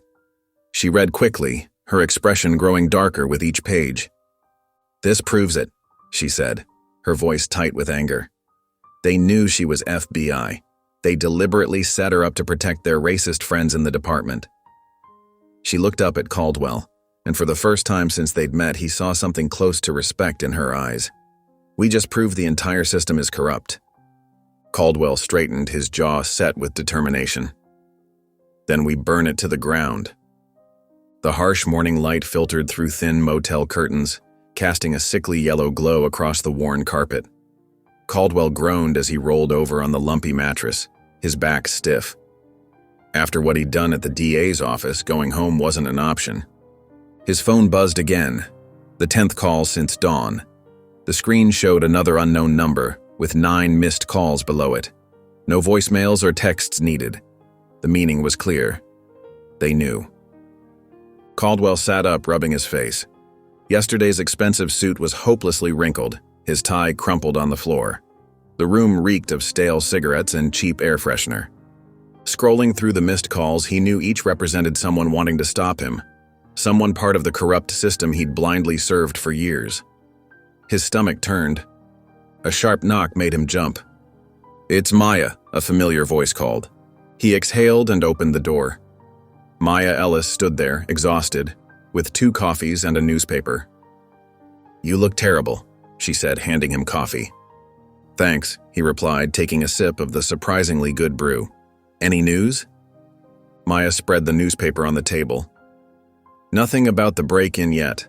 She read quickly, her expression growing darker with each page. This proves it, she said, her voice tight with anger. They knew she was FBI. They deliberately set her up to protect their racist friends in the department. She looked up at Caldwell, and for the first time since they'd met, he saw something close to respect in her eyes. We just proved the entire system is corrupt. Caldwell straightened, his jaw set with determination. Then we burn it to the ground. The harsh morning light filtered through thin motel curtains, casting a sickly yellow glow across the worn carpet. Caldwell groaned as he rolled over on the lumpy mattress, his back stiff. After what he'd done at the DA's office, going home wasn't an option. His phone buzzed again, the 10th call since dawn. The screen showed another unknown number, with 9 missed calls below it. No voicemails or texts needed. The meaning was clear. They knew. Caldwell sat up, rubbing his face. Yesterday's expensive suit was hopelessly wrinkled, his tie crumpled on the floor. The room reeked of stale cigarettes and cheap air freshener. Scrolling through the missed calls, he knew each represented someone wanting to stop him, someone part of the corrupt system he'd blindly served for years. His stomach turned. A sharp knock made him jump. "It's Maya," a familiar voice called. He exhaled and opened the door. Maya Ellis stood there, exhausted, with 2 coffees and a newspaper. "You look terrible," she said, handing him coffee. "Thanks," he replied, taking a sip of the surprisingly good brew. "Any news?" Maya spread the newspaper on the table. "Nothing about the break-in yet,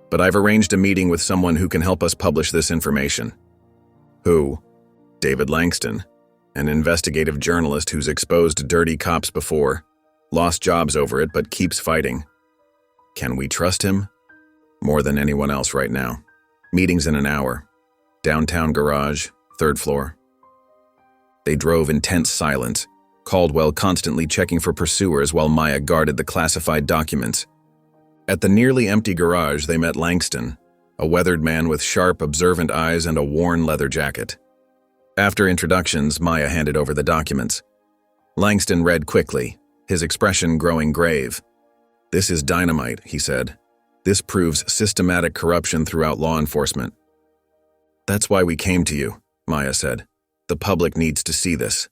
but I've arranged a meeting with someone who can help us publish this information." "Who?" "David Langston, an investigative journalist who's exposed dirty cops before, lost jobs over it but keeps fighting. Can we trust him?" "More than anyone else right now. Meeting's in an hour. Downtown garage, 3rd floor." They drove in tense silence, Caldwell constantly checking for pursuers while Maya guarded the classified documents. At the nearly empty garage, they met Langston, a weathered man with sharp, observant eyes and a worn leather jacket. After introductions, Maya handed over the documents. Langston read quickly, his expression growing grave. "This is dynamite," he said. "This proves systematic corruption throughout law enforcement." "That's why we came to you," Maya said. "The public needs to see this."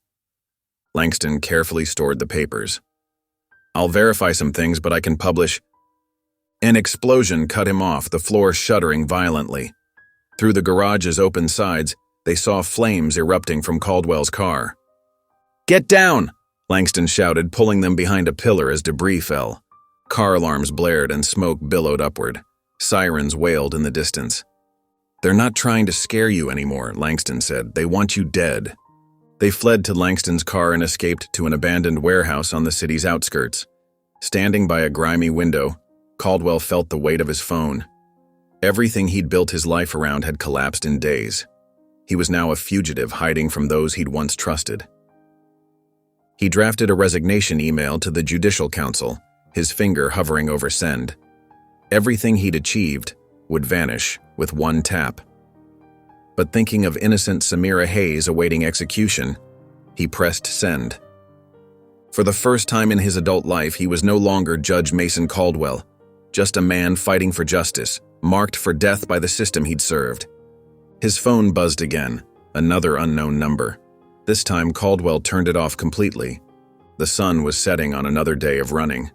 Langston carefully stored the papers. "I'll verify some things, but I can publish—" An explosion cut him off, the floor shuddering violently. Through the garage's open sides, they saw flames erupting from Caldwell's car. "Get down!" Langston shouted, pulling them behind a pillar as debris fell. Car alarms blared and smoke billowed upward. Sirens wailed in the distance. "They're not trying to scare you anymore," Langston said. "They want you dead." They fled to Langston's car and escaped to an abandoned warehouse on the city's outskirts. Standing by a grimy window, Caldwell felt the weight of his phone. Everything he'd built his life around had collapsed in days. He was now a fugitive hiding from those he'd once trusted. He drafted a resignation email to the Judicial Council, his finger hovering over send. Everything he'd achieved would vanish with one tap. But thinking of innocent Samira Hayes awaiting execution, he pressed send. For the first time in his adult life, he was no longer Judge Mason Caldwell, just a man fighting for justice, marked for death by the system he'd served. His phone buzzed again, another unknown number. This time, Caldwell turned it off completely. The sun was setting on another day of running.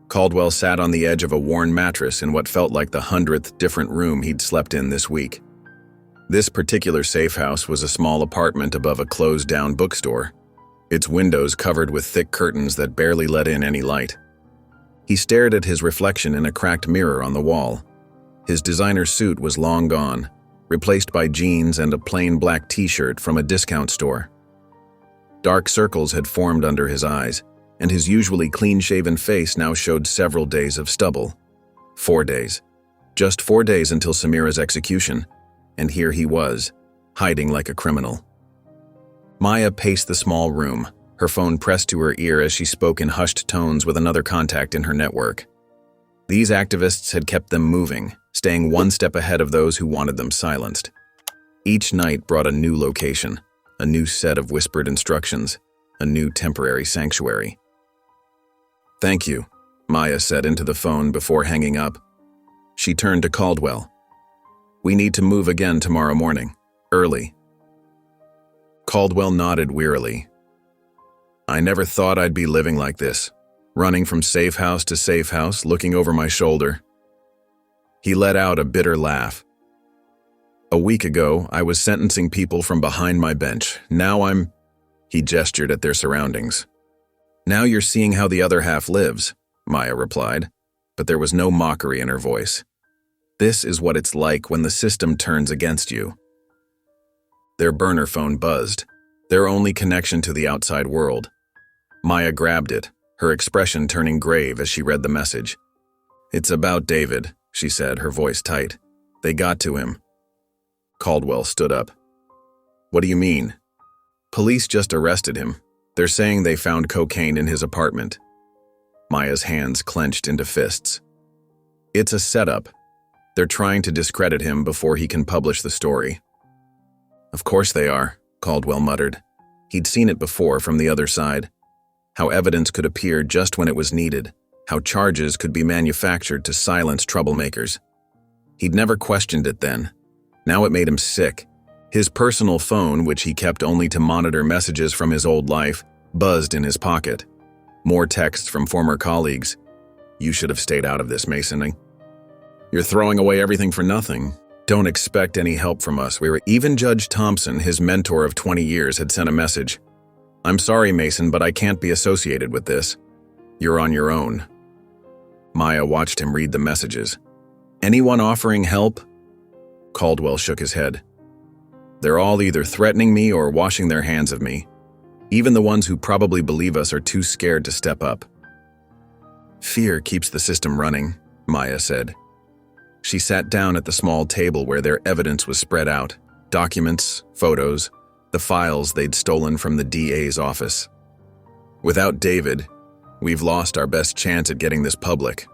Caldwell sat on the edge of a worn mattress in what felt like the 100th different room he'd slept in this week. This particular safe house was a small apartment above a closed-down bookstore, its windows covered with thick curtains that barely let in any light. He stared at his reflection in a cracked mirror on the wall. His designer suit was long gone, replaced by jeans and a plain black t-shirt from a discount store. Dark circles had formed under his eyes, and his usually clean-shaven face now showed several days of stubble. 4 days. Just 4 days until Samira's execution, and here he was, hiding like a criminal. Maya paced the small room, her phone pressed to her ear as she spoke in hushed tones with another contact in her network. These activists had kept them moving, staying one step ahead of those who wanted them silenced. Each night brought a new location, a new set of whispered instructions, a new temporary sanctuary. "Thank you," Maya said into the phone before hanging up. She turned to Caldwell. "We need to move again tomorrow morning, early." Caldwell nodded wearily. "I never thought I'd be living like this, running from safe house to safe house, looking over my shoulder." He let out a bitter laugh. "A week ago, I was sentencing people from behind my bench. Now I'm—" He gestured at their surroundings. "Now you're seeing how the other half lives," Maya replied, but there was no mockery in her voice. "This is what it's like when the system turns against you." Their burner phone buzzed, their only connection to the outside world. Maya grabbed it, her expression turning grave as she read the message. "It's about David," she said, her voice tight. "They got to him." Caldwell stood up. "What do you mean?" "Police just arrested him. They're saying they found cocaine in his apartment." Maya's hands clenched into fists. "It's a setup. They're trying to discredit him before he can publish the story." "Of course they are," Caldwell muttered. He'd seen it before from the other side. How evidence could appear just when it was needed. How charges could be manufactured to silence troublemakers. He'd never questioned it then. Now it made him sick. His personal phone, which he kept only to monitor messages from his old life, buzzed in his pocket. More texts from former colleagues. "You should have stayed out of this, Mason. You're throwing away everything for nothing. Don't expect any help from us. Even Judge Thompson, his mentor of 20 years, had sent a message. I'm sorry, Mason, but I can't be associated with this. You're on your own." Maya watched him read the messages. "Anyone offering help?" Caldwell shook his head. "They're all either threatening me or washing their hands of me. Even the ones who probably believe us are too scared to step up." "Fear keeps the system running," Maya said. She sat down at the small table where their evidence was spread out. Documents, photos, the files they'd stolen from the DA's office. "Without David, we've lost our best chance at getting this public."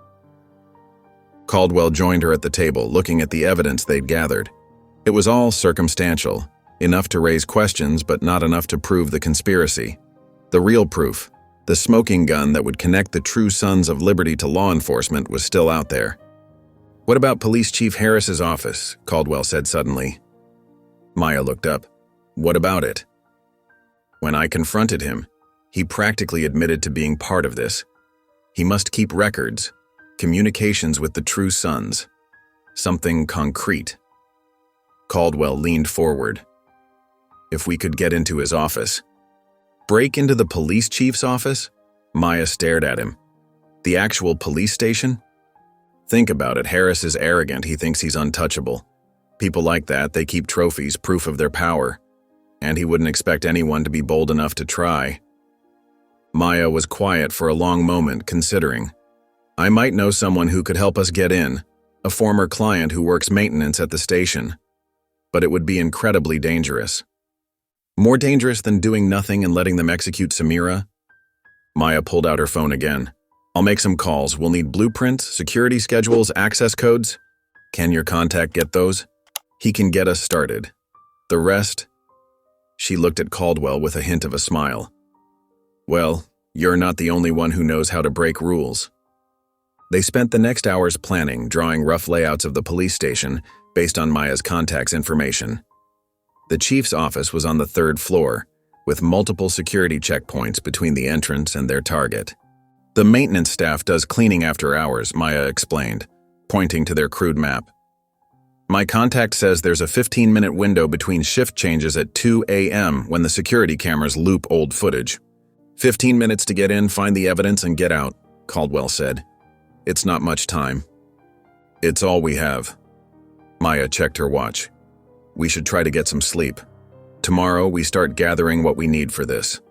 Caldwell joined her at the table, looking at the evidence they'd gathered. It was all circumstantial, enough to raise questions but not enough to prove the conspiracy. The real proof, the smoking gun that would connect the true sons of liberty to law enforcement, was still out there. "What about Police Chief Harris's office?" Caldwell said suddenly. Maya looked up. "What about it?" "When I confronted him, he practically admitted to being part of this. He must keep records, communications with the true sons, something concrete." Caldwell leaned forward. "If we could get into his office." "Break into the police chief's office?" Maya stared at him. "The actual police station?" "Think about it. Harris is arrogant. He thinks he's untouchable. People like that, they keep trophies, proof of their power. And he wouldn't expect anyone to be bold enough to try." Maya was quiet for a long moment, considering. "I might know someone who could help us get in, a former client who works maintenance at the station. But it would be incredibly dangerous." "More dangerous than doing nothing and letting them execute Samira?" Maya pulled out her phone again. "I'll make some calls. We'll need blueprints, security schedules, access codes. Can your contact get those?" "He can get us started. The rest—" She looked at Caldwell with a hint of a smile. "Well, you're not the only one who knows how to break rules." They spent the next hours planning, drawing rough layouts of the police station based on Maya's contacts information. The chief's office was on the 3rd floor, with multiple security checkpoints between the entrance and their target. "The maintenance staff does cleaning after hours," Maya explained, pointing to their crude map. "My contact says there's a 15-minute window between shift changes at 2 a.m. when the security cameras loop old footage. 15 minutes to get in, find the evidence, and get out," Caldwell said. "It's not much time." "It's all we have." Maya checked her watch. "We should try to get some sleep. Tomorrow we start gathering what we need for this."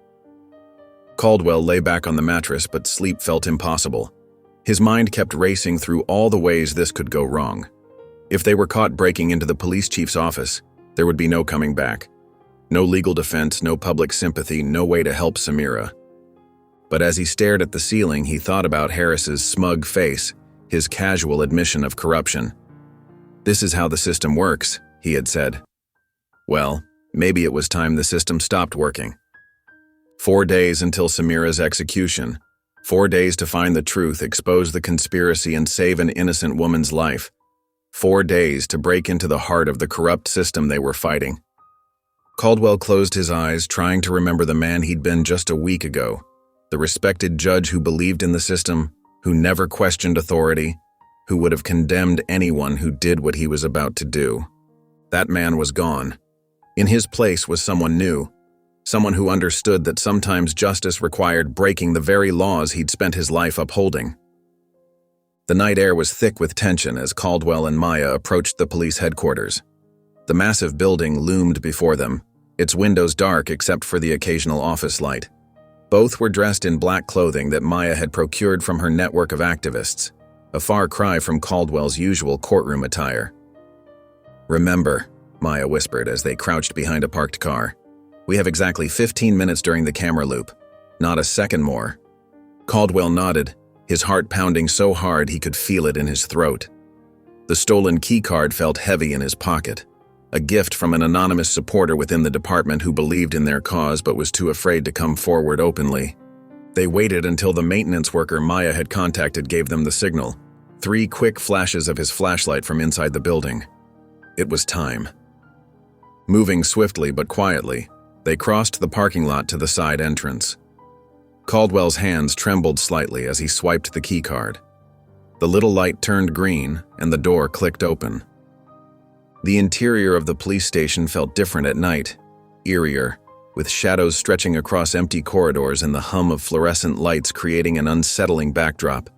Caldwell lay back on the mattress, but sleep felt impossible. His mind kept racing through all the ways this could go wrong. If they were caught breaking into the police chief's office, there would be no coming back. No legal defense, no public sympathy, no way to help Samira. But as he stared at the ceiling, he thought about Harris's smug face, his casual admission of corruption. "This is how the system works," he had said. Well, maybe it was time the system stopped working. 4 days until Samira's execution. 4 days to find the truth, expose the conspiracy, and save an innocent woman's life. 4 days to break into the heart of the corrupt system they were fighting. Caldwell closed his eyes, trying to remember the man he'd been just a week ago, the respected judge who believed in the system, who never questioned authority, who would have condemned anyone who did what he was about to do. That man was gone. In his place was someone new, someone who understood that sometimes justice required breaking the very laws he'd spent his life upholding. The night air was thick with tension as Caldwell and Maya approached the police headquarters. The massive building loomed before them, its windows dark except for the occasional office light. Both were dressed in black clothing that Maya had procured from her network of activists, a far cry from Caldwell's usual courtroom attire. "Remember," Maya whispered as they crouched behind a parked car, "we have exactly 15 minutes during the camera loop. Not a second more." Caldwell nodded, his heart pounding so hard he could feel it in his throat. The stolen keycard felt heavy in his pocket, a gift from an anonymous supporter within the department who believed in their cause but was too afraid to come forward openly. They waited until the maintenance worker Maya had contacted gave them the signal. 3 quick flashes of his flashlight from inside the building. It was time. Moving swiftly but quietly, they crossed the parking lot to the side entrance. Caldwell's hands trembled slightly as he swiped the keycard. The little light turned green and the door clicked open. The interior of the police station felt different at night, eerier, with shadows stretching across empty corridors and the hum of fluorescent lights creating an unsettling backdrop.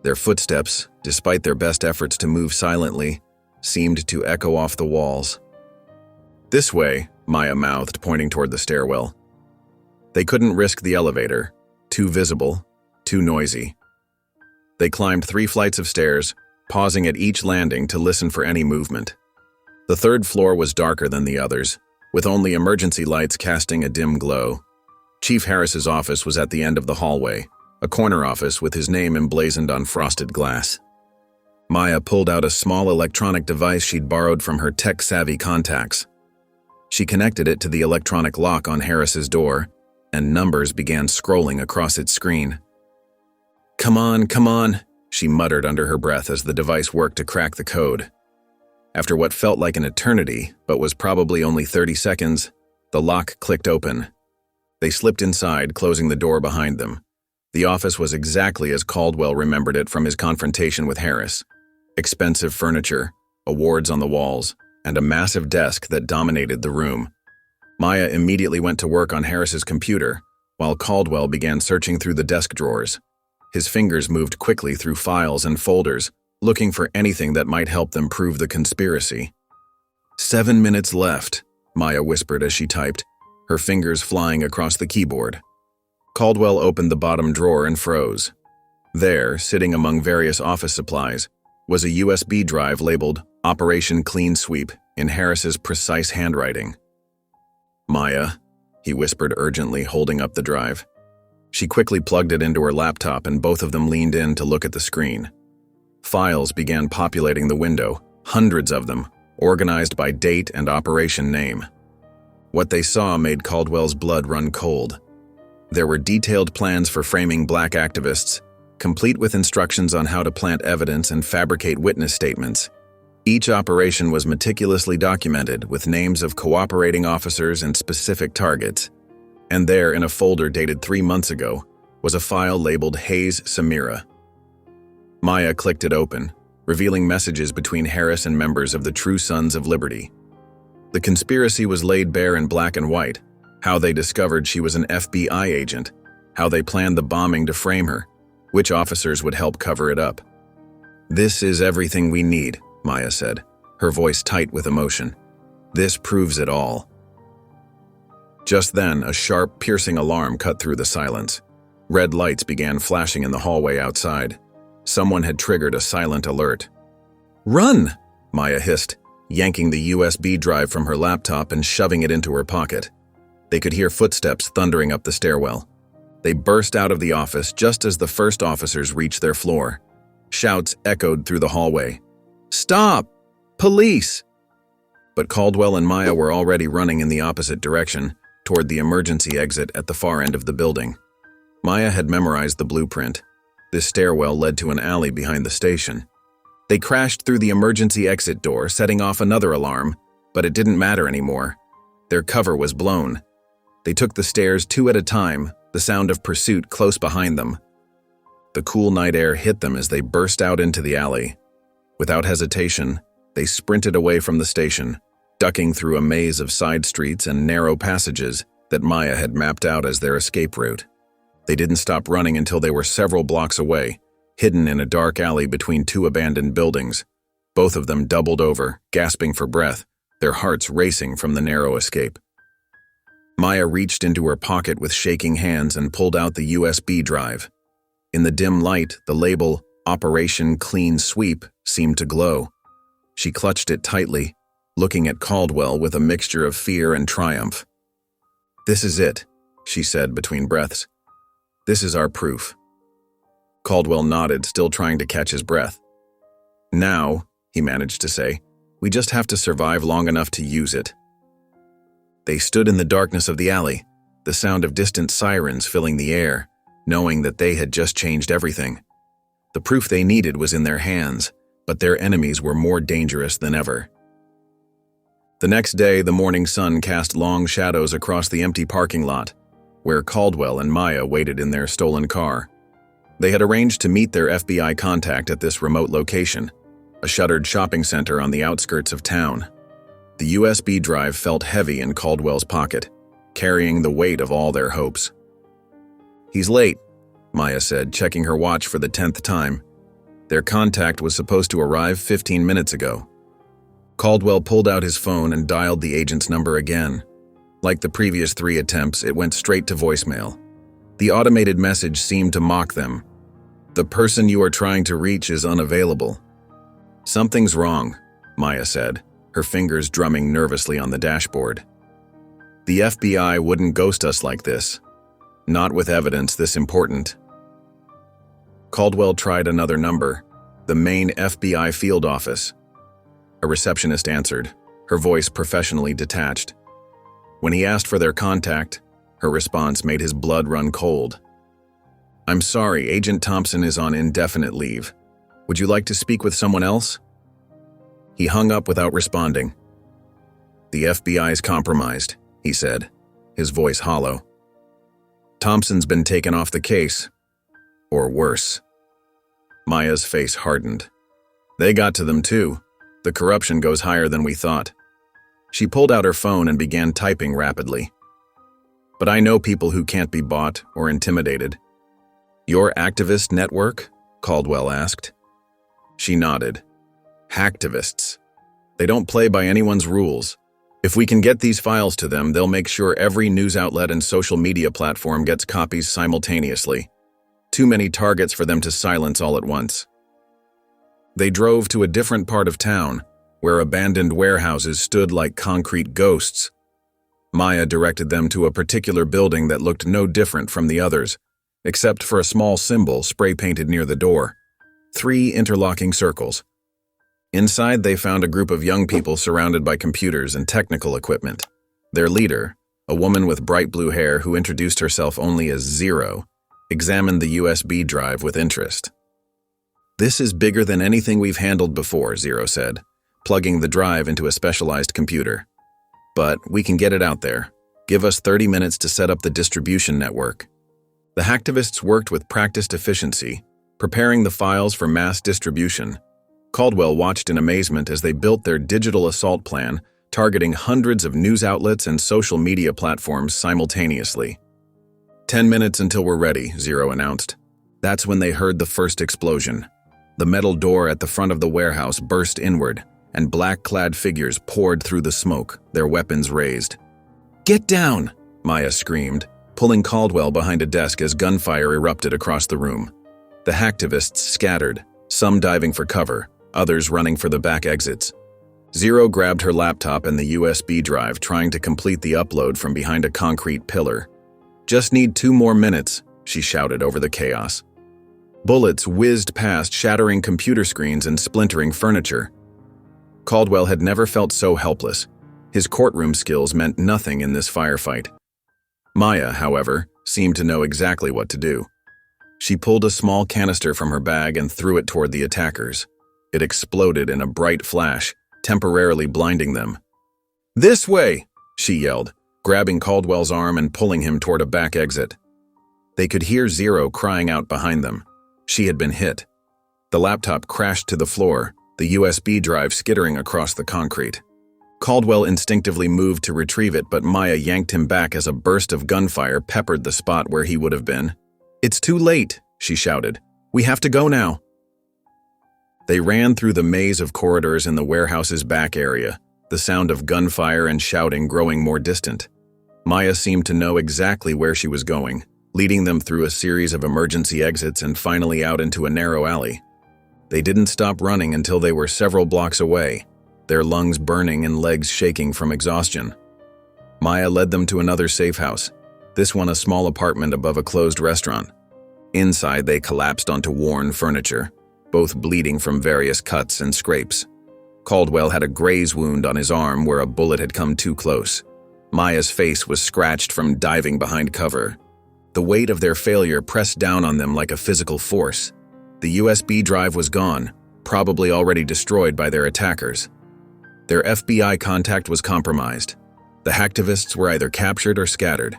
Their footsteps, despite their best efforts to move silently, seemed to echo off the walls. "This way," Maya mouthed, pointing toward the stairwell. They couldn't risk the elevator, too visible, too noisy. They climbed 3 flights of stairs, pausing at each landing to listen for any movement. The 3rd floor was darker than the others, with only emergency lights casting a dim glow. Chief Harris's office was at the end of the hallway, a corner office with his name emblazoned on frosted glass. Maya pulled out a small electronic device she'd borrowed from her tech-savvy contacts. She connected it to the electronic lock on Harris's door, and numbers began scrolling across its screen. Come on," she muttered under her breath as the device worked to crack the code. After what felt like an eternity, but was probably only 30 seconds, the lock clicked open. They slipped inside, closing the door behind them. The office was exactly as Caldwell remembered it from his confrontation with Harris. Expensive furniture, awards on the walls, and a massive desk that dominated the room. Maya immediately went to work on Harris's computer, while Caldwell began searching through the desk drawers. His fingers moved quickly through files and folders, looking for anything that might help them prove the conspiracy. 7 minutes left, Maya whispered as she typed, her fingers flying across the keyboard. Caldwell opened the bottom drawer and froze. There, sitting among various office supplies, was a USB drive labeled Operation Clean Sweep in Harris's precise handwriting. "Maya," he whispered urgently, holding up the drive. She quickly plugged it into her laptop and both of them leaned in to look at the screen. Files began populating the window, hundreds of them, organized by date and operation name. What they saw made Caldwell's blood run cold. There were detailed plans for framing black activists, complete with instructions on how to plant evidence and fabricate witness statements. Each operation was meticulously documented with names of cooperating officers and specific targets. And there, in a folder dated 3 months ago, was a file labeled Hayes Samira. Maya clicked it open, revealing messages between Harris and members of the True Sons of Liberty. The conspiracy was laid bare in black and white, how they discovered she was an FBI agent, how they planned the bombing to frame her, which officers would help cover it up. "This is everything we need," Maya said, her voice tight with emotion. "This proves it all." Just then, a sharp, piercing alarm cut through the silence. Red lights began flashing in the hallway outside. Someone had triggered a silent alert. "Run!" Maya hissed, yanking the USB drive from her laptop and shoving it into her pocket. They could hear footsteps thundering up the stairwell. They burst out of the office just as the first officers reached their floor. Shouts echoed through the hallway. "Stop! Police!" But Caldwell and Maya were already running in the opposite direction, toward the emergency exit at the far end of the building. Maya had memorized the blueprint. This stairwell led to an alley behind the station. They crashed through the emergency exit door, setting off another alarm, but it didn't matter anymore. Their cover was blown. They took the stairs 2 at a time, the sound of pursuit close behind them. The cool night air hit them as they burst out into the alley. Without hesitation, they sprinted away from the station, ducking through a maze of side streets and narrow passages that Maya had mapped out as their escape route. They didn't stop running until they were several blocks away, hidden in a dark alley between 2 abandoned buildings. Both of them doubled over, gasping for breath, their hearts racing from the narrow escape. Maya reached into her pocket with shaking hands and pulled out the USB drive. In the dim light, the label, Operation Clean Sweep, seemed to glow. She clutched it tightly, looking at Caldwell with a mixture of fear and triumph. "This is it," she said between breaths. "This is our proof." Caldwell nodded, still trying to catch his breath. "Now," he managed to say, "we just have to survive long enough to use it." They stood in the darkness of the alley, the sound of distant sirens filling the air, knowing that they had just changed everything. The proof they needed was in their hands, but their enemies were more dangerous than ever. The next day, the morning sun cast long shadows across the empty parking lot, where Caldwell and Maya waited in their stolen car. They had arranged to meet their FBI contact at this remote location, a shuttered shopping center on the outskirts of town. The USB drive felt heavy in Caldwell's pocket, carrying the weight of all their hopes. "He's late," Maya said, checking her watch for the 10th time. Their contact was supposed to arrive 15 minutes ago. Caldwell pulled out his phone and dialed the agent's number again. Like the previous 3 attempts, it went straight to voicemail. The automated message seemed to mock them. "The person you are trying to reach is unavailable." "Something's wrong," Maya said, her fingers drumming nervously on the dashboard. "The FBI wouldn't ghost us like this. Not with evidence this important." Caldwell tried another number, the main FBI field office. A receptionist answered, her voice professionally detached. When he asked for their contact, her response made his blood run cold. "I'm sorry, Agent Thompson is on indefinite leave. Would you like to speak with someone else?" He hung up without responding. "The FBI's compromised," he said, his voice hollow. "Thompson's been taken off the case. Or worse." Maya's face hardened. "They got to them too. The corruption goes higher than we thought." She pulled out her phone and began typing rapidly. "But I know people who can't be bought or intimidated." "Your activist network?" Caldwell asked. She nodded. "Hacktivists. They don't play by anyone's rules. If we can get these files to them, they'll make sure every news outlet and social media platform gets copies simultaneously. Too many targets for them to silence all at once." They drove to a different part of town, where abandoned warehouses stood like concrete ghosts. Maya directed them to a particular building that looked no different from the others, except for a small symbol spray-painted near the door. 3 interlocking circles. Inside, they found a group of young people surrounded by computers and technical equipment. Their leader, a woman with bright blue hair who introduced herself only as Zero, examined the USB drive with interest. "This is bigger than anything we've handled before," Zero said, plugging the drive into a specialized computer. "But we can get it out there. Give us 30 minutes to set up the distribution network." The hacktivists worked with practiced efficiency, preparing the files for mass distribution. Caldwell watched in amazement as they built their digital assault plan, targeting hundreds of news outlets and social media platforms simultaneously. 10 minutes until we're ready," Zero announced. That's when they heard the first explosion. The metal door at the front of the warehouse burst inward, and black-clad figures poured through the smoke, their weapons raised. "Get down!" Maya screamed, pulling Caldwell behind a desk as gunfire erupted across the room. The hacktivists scattered, some diving for cover, others running for the back exits. Zero grabbed her laptop and the USB drive, trying to complete the upload from behind a concrete pillar. "Just need 2 more minutes," she shouted over the chaos. Bullets whizzed past, shattering computer screens and splintering furniture. Caldwell had never felt so helpless. His courtroom skills meant nothing in this firefight. Maya, however, seemed to know exactly what to do. She pulled a small canister from her bag and threw it toward the attackers. It exploded in a bright flash, temporarily blinding them. "This way!" she yelled, grabbing Caldwell's arm and pulling him toward a back exit. They could hear Zero crying out behind them. She had been hit. The laptop crashed to the floor, the USB drive skittering across the concrete. Caldwell instinctively moved to retrieve it, but Maya yanked him back as a burst of gunfire peppered the spot where he would have been. "It's too late," she shouted. "We have to go now." They ran through the maze of corridors in the warehouse's back area, the sound of gunfire and shouting growing more distant. Maya seemed to know exactly where she was going, leading them through a series of emergency exits and finally out into a narrow alley. They didn't stop running until they were several blocks away, their lungs burning and legs shaking from exhaustion. Maya led them to another safe house, this one a small apartment above a closed restaurant. Inside, they collapsed onto worn furniture, both bleeding from various cuts and scrapes. Caldwell had a graze wound on his arm where a bullet had come too close. Maya's face was scratched from diving behind cover. The weight of their failure pressed down on them like a physical force. The USB drive was gone, probably already destroyed by their attackers. Their FBI contact was compromised. The hacktivists were either captured or scattered.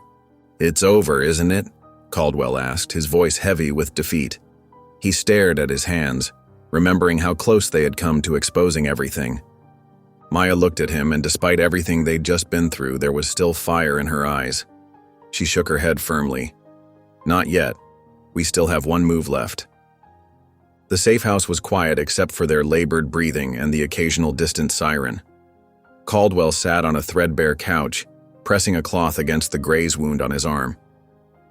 "It's over, isn't it?" Caldwell asked, his voice heavy with defeat. He stared at his hands, remembering how close they had come to exposing everything. Maya looked at him, and despite everything they'd just been through, there was still fire in her eyes. She shook her head firmly. "Not yet. We still have 1 move left." The safe house was quiet except for their labored breathing and the occasional distant siren. Caldwell sat on a threadbare couch, pressing a cloth against the graze wound on his arm.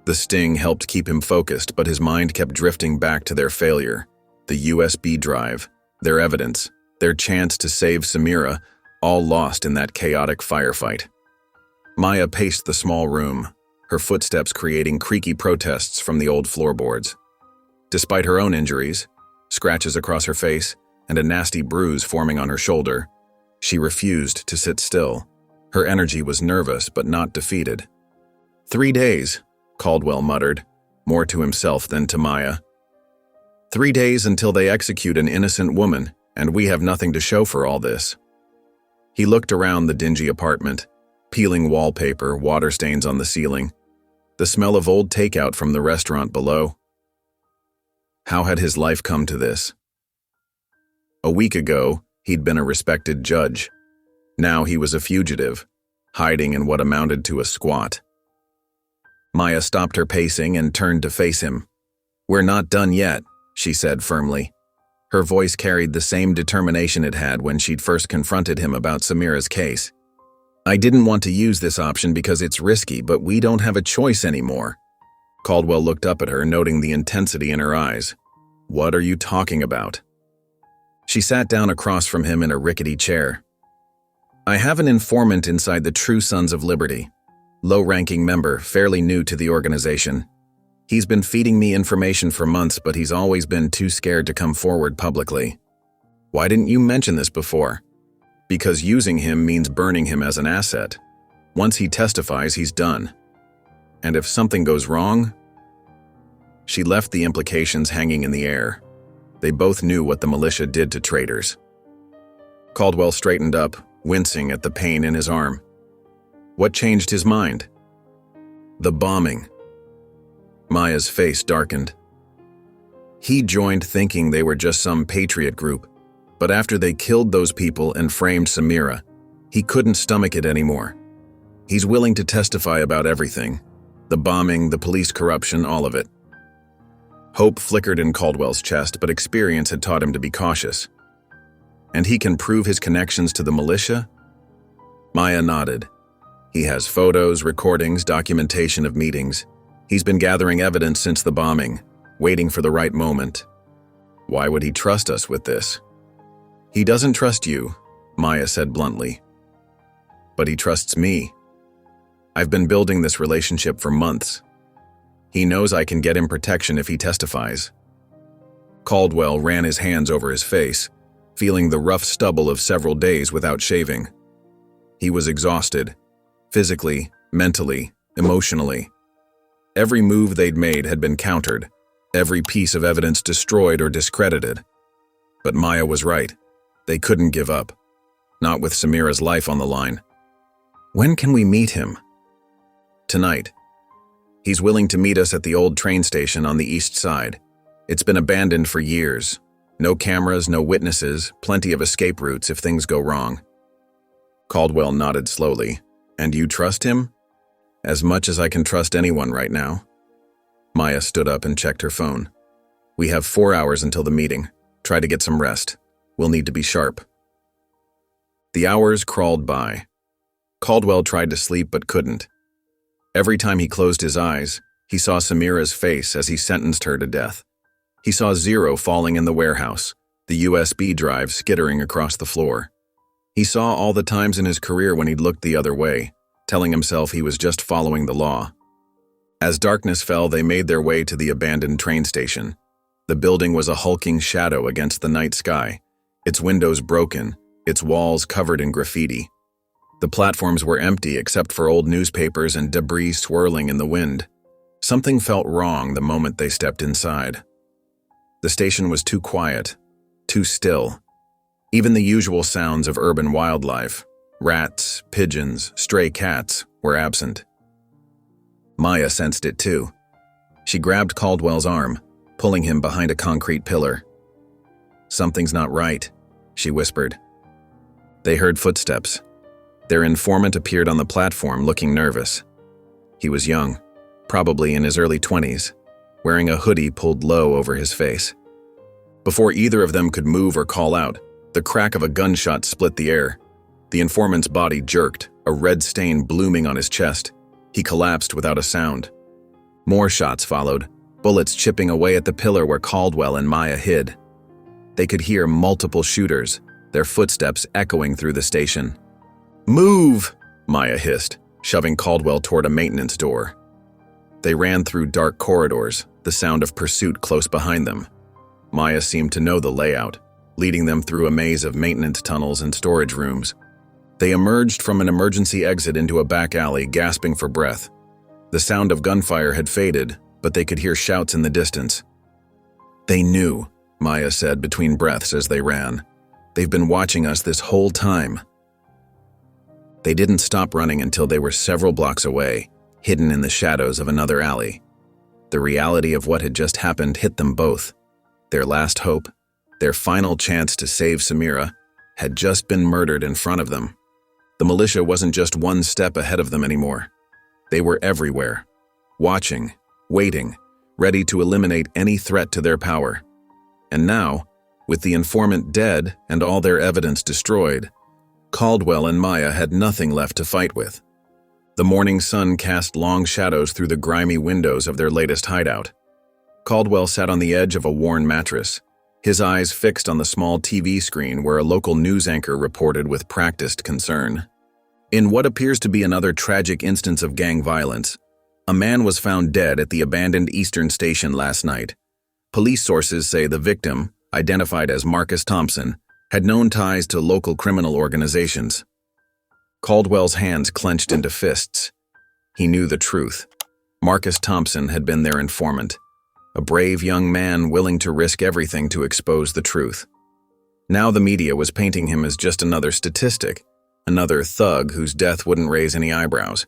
The sting helped keep him focused, but his mind kept drifting back to their failure. The USB drive, their evidence, their chance to save Samira, all lost in that chaotic firefight. Maya paced the small room, her footsteps creating creaky protests from the old floorboards. Despite her own injuries, scratches across her face, and a nasty bruise forming on her shoulder, she refused to sit still. Her energy was nervous but not defeated. 3 days, Caldwell muttered, more to himself than to Maya. 3 days until they execute an innocent woman, and we have nothing to show for all this. He looked around the dingy apartment, peeling wallpaper, water stains on the ceiling, the smell of old takeout from the restaurant below. How had his life come to this? A week ago, he'd been a respected judge. Now he was a fugitive, hiding in what amounted to a squat. Maya stopped her pacing and turned to face him. "We're not done yet," she said firmly. Her voice carried the same determination it had when she'd first confronted him about Samira's case. "I didn't want to use this option because it's risky, but we don't have a choice anymore." Caldwell looked up at her, noting the intensity in her eyes. "What are you talking about?" She sat down across from him in a rickety chair. "I have an informant inside the True Sons of Liberty. Low-ranking member, fairly new to the organization. He's been feeding me information for months, but he's always been too scared to come forward publicly. Why didn't you mention this before? Because using him means burning him as an asset. Once he testifies, he's done. And if something goes wrong?" She left the implications hanging in the air. They both knew what the militia did to traitors. Caldwell straightened up, wincing at the pain in his arm. What changed his mind? The bombing. Maya's face darkened. He joined thinking they were just some patriot group, but after they killed those people and framed Samira, he couldn't stomach it anymore. He's willing to testify about everything. The bombing, the police corruption, all of it. Hope flickered in Caldwell's chest, but experience had taught him to be cautious. And he can prove his connections to the militia? Maya nodded. He has photos, recordings, documentation of meetings. He's been gathering evidence since the bombing. waiting for the right moment. Why would he trust us with this? He doesn't trust you, Maya said bluntly. But he trusts me. I've been building this relationship for months. He knows I can get him protection if he testifies. Caldwell ran his hands over his face, feeling the rough stubble of several days without shaving. He was exhausted, physically, mentally, emotionally. Every move they'd made had been countered, every piece of evidence destroyed or discredited. But Maya was right. They couldn't give up. Not with Samira's life on the line. When can we meet him? Tonight. He's willing to meet us at the old train station on the east side. It's been abandoned for years. No cameras, no witnesses, plenty of escape routes if things go wrong. Caldwell nodded slowly. And you trust him? As much as I can trust anyone right now. Maya stood up and checked her phone. We have 4 hours until the meeting. Try to get some rest. We'll need to be sharp. The hours crawled by. Caldwell tried to sleep but couldn't. Every time he closed his eyes, he saw Samira's face as he sentenced her to death. He saw Zero falling in the warehouse, the USB drive skittering across the floor. He saw all the times in his career when he'd looked the other way, telling himself he was just following the law. As darkness fell, they made their way to the abandoned train station. The building was a hulking shadow against the night sky, its windows broken, its walls covered in graffiti. The platforms were empty except for old newspapers and debris swirling in the wind. Something felt wrong the moment they stepped inside. The station was too quiet, too still. Even the usual sounds of urban wildlife, rats, pigeons, stray cats, were absent. Maya sensed it too. She grabbed Caldwell's arm, pulling him behind a concrete pillar. "Something's not right," she whispered. They heard footsteps. Their informant appeared on the platform looking nervous. He was young, probably in his early 20s, wearing a hoodie pulled low over his face. Before either of them could move or call out, the crack of a gunshot split the air. The informant's body jerked, a red stain blooming on his chest. He collapsed without a sound. More shots followed, bullets chipping away at the pillar where Caldwell and Maya hid. They could hear multiple shooters, their footsteps echoing through the station. "Move!" Maya hissed, shoving Caldwell toward a maintenance door. They ran through dark corridors, the sound of pursuit close behind them. Maya seemed to know the layout, leading them through a maze of maintenance tunnels and storage rooms. They emerged from an emergency exit into a back alley, gasping for breath. The sound of gunfire had faded, but they could hear shouts in the distance. "They knew," Maya said between breaths as they ran. "They've been watching us this whole time." They didn't stop running until they were several blocks away, hidden in the shadows of another alley. The reality of what had just happened hit them both. Their last hope, their final chance to save Samira, had just been murdered in front of them. The militia wasn't just one step ahead of them anymore. They were everywhere, watching, waiting, ready to eliminate any threat to their power. And now, with the informant dead and all their evidence destroyed, Caldwell and Maya had nothing left to fight with. The morning sun cast long shadows through the grimy windows of their latest hideout. Caldwell sat on the edge of a worn mattress, his eyes fixed on the small TV screen where a local news anchor reported with practiced concern. In what appears to be another tragic instance of gang violence, a man was found dead at the abandoned Eastern Station last night. Police sources say the victim, identified as Marcus Thompson, had known ties to local criminal organizations. Caldwell's hands clenched into fists. He knew the truth. Marcus Thompson had been their informant, a brave young man willing to risk everything to expose the truth. Now the media was painting him as just another statistic, another thug whose death wouldn't raise any eyebrows.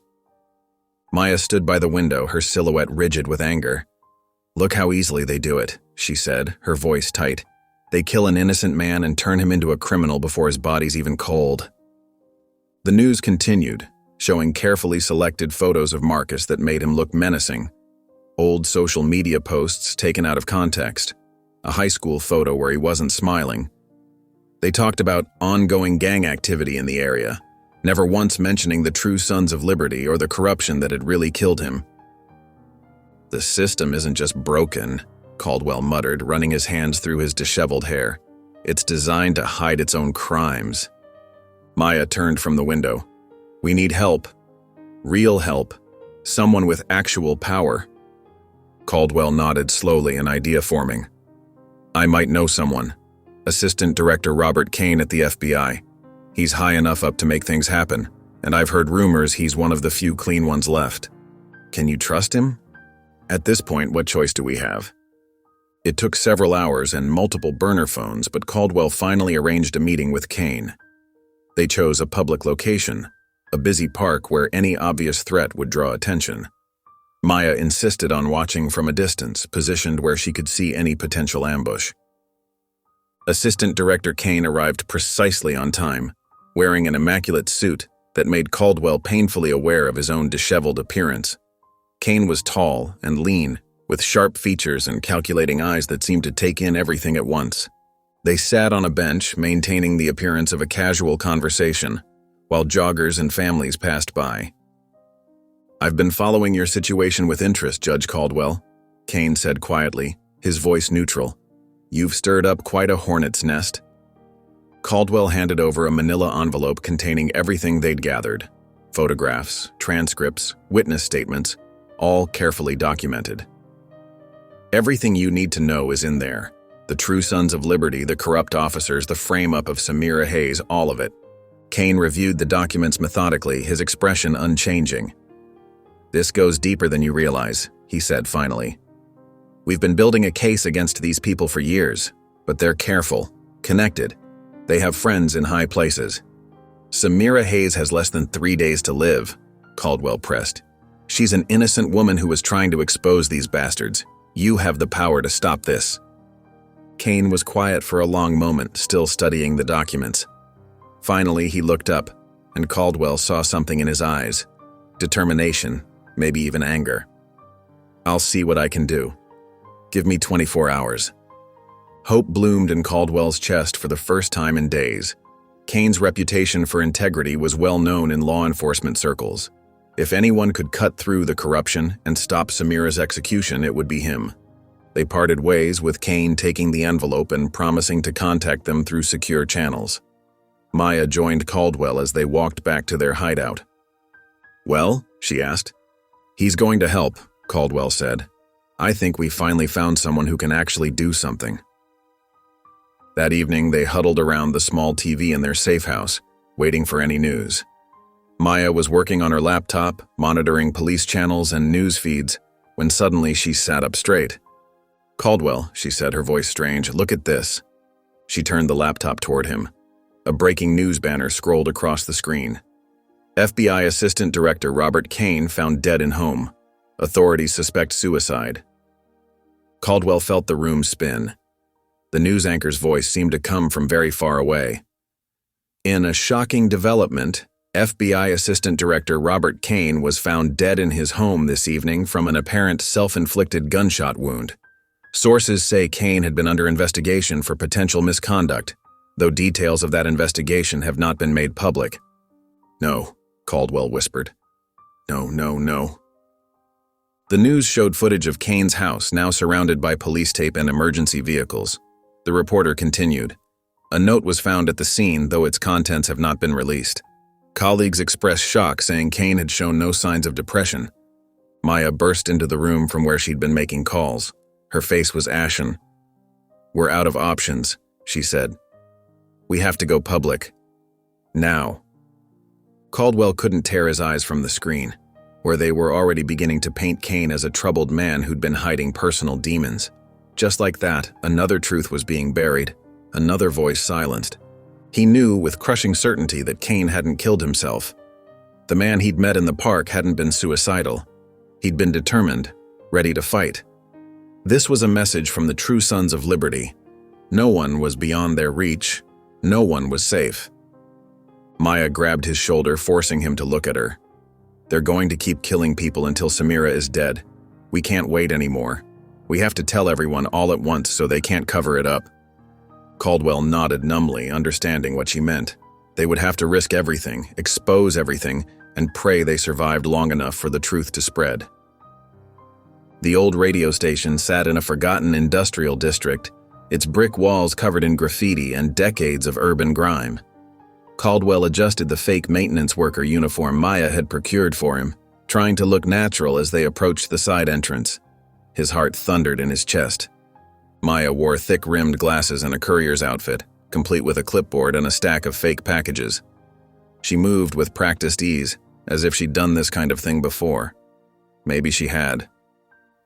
Maya stood by the window, her silhouette rigid with anger. "Look how easily they do it," she said, her voice tight. "They kill an innocent man and turn him into a criminal before his body's even cold." The news continued, showing carefully selected photos of Marcus that made him look menacing. Old social media posts taken out of context, a high school photo where he wasn't smiling. They talked about ongoing gang activity in the area, never once mentioning the true Sons of Liberty or the corruption that had really killed him. "The system isn't just broken," Caldwell muttered, running his hands through his disheveled hair. It's designed to hide its own crimes. Maya turned from the window. We need help. Real help. Someone with actual power. Caldwell nodded slowly, an idea forming. I might know someone. Assistant Director Robert Kane at the FBI. He's high enough up to make things happen, and I've heard rumors he's one of the few clean ones left. Can you trust him? At this point, what choice do we have? It took several hours and multiple burner phones, but Caldwell finally arranged a meeting with Kane. They chose a public location, a busy park where any obvious threat would draw attention. Maya insisted on watching from a distance, positioned where she could see any potential ambush. Assistant Director Kane arrived precisely on time, wearing an immaculate suit that made Caldwell painfully aware of his own disheveled appearance. Kane was tall and lean, with sharp features and calculating eyes that seemed to take in everything at once. They sat on a bench, maintaining the appearance of a casual conversation, while joggers and families passed by. I've been following your situation with interest, Judge Caldwell, Kane said quietly, his voice neutral. You've stirred up quite a hornet's nest. Caldwell handed over a manila envelope containing everything they'd gathered. Photographs, transcripts, witness statements, all carefully documented. Everything you need to know is in there. The true Sons of Liberty, the corrupt officers, the frame-up of Samira Hayes, all of it. Kane reviewed the documents methodically, his expression unchanging. This goes deeper than you realize, he said finally. We've been building a case against these people for years, but they're careful, connected. They have friends in high places. Samira Hayes has less than 3 days to live, Caldwell pressed. She's an innocent woman who was trying to expose these bastards. You have the power to stop this. Kane was quiet for a long moment, still studying the documents. Finally, he looked up, and Caldwell saw something in his eyes. Determination, maybe even anger. I'll see what I can do. Give me 24 hours. Hope bloomed in Caldwell's chest for the first time in days. Kane's reputation for integrity was well known in law enforcement circles. If anyone could cut through the corruption and stop Samira's execution, it would be him. They parted ways, with Kane taking the envelope and promising to contact them through secure channels. Maya joined Caldwell as they walked back to their hideout. Well, she asked. He's going to help, Caldwell said. I think we finally found someone who can actually do something. That evening, they huddled around the small TV in their safe house, waiting for any news. Maya was working on her laptop, monitoring police channels and news feeds, when suddenly she sat up straight. Caldwell, she said, her voice strange, look at this. She turned the laptop toward him. A breaking news banner scrolled across the screen. FBI Assistant Director Robert Kane found dead in home. Authorities suspect suicide. Caldwell felt the room spin. The news anchor's voice seemed to come from very far away. In a shocking development, FBI Assistant Director Robert Kane was found dead in his home this evening from an apparent self-inflicted gunshot wound. Sources say Kane had been under investigation for potential misconduct, though details of that investigation have not been made public. No, Caldwell whispered. No. The news showed footage of Kane's house, now surrounded by police tape and emergency vehicles. The reporter continued. A note was found at the scene, though its contents have not been released. Colleagues expressed shock, saying Kane had shown no signs of depression. Maya burst into the room from where she'd been making calls. Her face was ashen. We're out of options, she said. We have to go public. Now. Caldwell couldn't tear his eyes from the screen, where they were already beginning to paint Kane as a troubled man who'd been hiding personal demons. Just like that, another truth was being buried, another voice silenced. He knew with crushing certainty that Kane hadn't killed himself. The man he'd met in the park hadn't been suicidal. He'd been determined, ready to fight. This was a message from the true Sons of Liberty. No one was beyond their reach. No one was safe. Maya grabbed his shoulder, forcing him to look at her. They're going to keep killing people until Samira is dead. We can't wait anymore. We have to tell everyone all at once so they can't cover it up. Caldwell nodded numbly, understanding what she meant. They would have to risk everything, expose everything, and pray they survived long enough for the truth to spread. The old radio station sat in a forgotten industrial district, its brick walls covered in graffiti and decades of urban grime. Caldwell adjusted the fake maintenance worker uniform Maya had procured for him, trying to look natural as they approached the side entrance. His heart thundered in his chest. Maya wore thick-rimmed glasses and a courier's outfit, complete with a clipboard and a stack of fake packages. She moved with practiced ease, as if she'd done this kind of thing before. Maybe she had.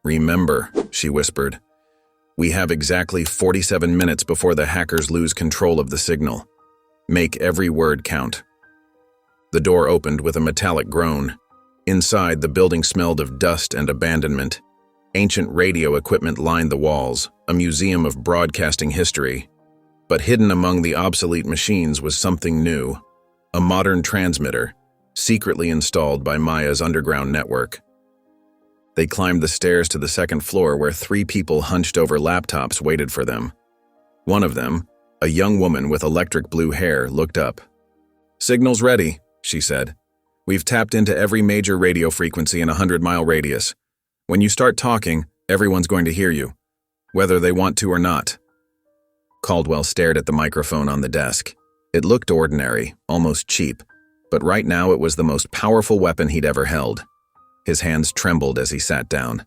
"Remember," she whispered, "we have exactly 47 minutes before the hackers lose control of the signal. Make every word count." The door opened with a metallic groan. Inside, the building smelled of dust and abandonment. Ancient radio equipment lined the walls, a museum of broadcasting history. But hidden among the obsolete machines was something new, a modern transmitter, secretly installed by Maya's underground network. They climbed the stairs to the second floor where 3 people hunched over laptops waited for them. One of them, a young woman with electric blue hair, looked up. "Signal's ready," she said. "We've tapped into every major radio frequency in a 100-mile radius. When you start talking, everyone's going to hear you, whether they want to or not." Caldwell stared at the microphone on the desk. It looked ordinary, almost cheap, but right now it was the most powerful weapon he'd ever held. His hands trembled as he sat down.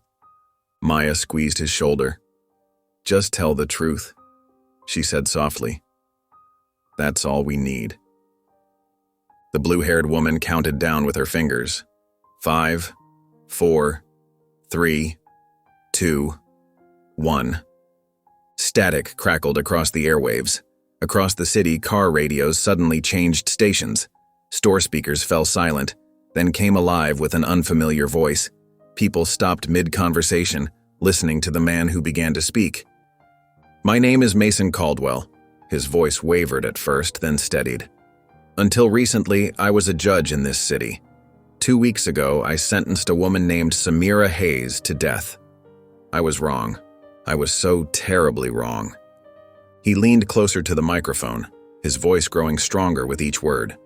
Maya squeezed his shoulder. "Just tell the truth," she said softly. "That's all we need." The blue-haired woman counted down with her fingers. 5, 4, 3, 2, 1. Static crackled across the airwaves. Across the city, car radios suddenly changed stations. Store speakers fell silent, then came alive with an unfamiliar voice. People stopped mid-conversation, listening to the man who began to speak. "My name is Mason Caldwell." His voice wavered at first, then steadied. "Until recently, I was a judge in this city. 2 weeks ago, I sentenced a woman named Samira Hayes to death. I was wrong. I was so terribly wrong." He leaned closer to the microphone, his voice growing stronger with each word.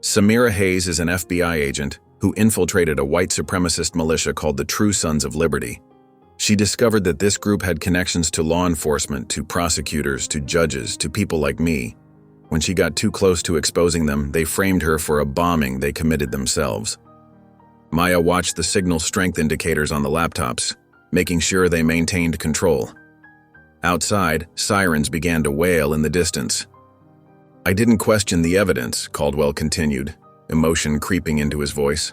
"Samira Hayes is an FBI agent who infiltrated a white supremacist militia called the True Sons of Liberty. She discovered that this group had connections to law enforcement, to prosecutors, to judges, to people like me. When she got too close to exposing them, they framed her for a bombing they committed themselves." Maya watched the signal strength indicators on the laptops, making sure they maintained control. Outside, sirens began to wail in the distance. "I didn't question the evidence," Caldwell continued, emotion creeping into his voice.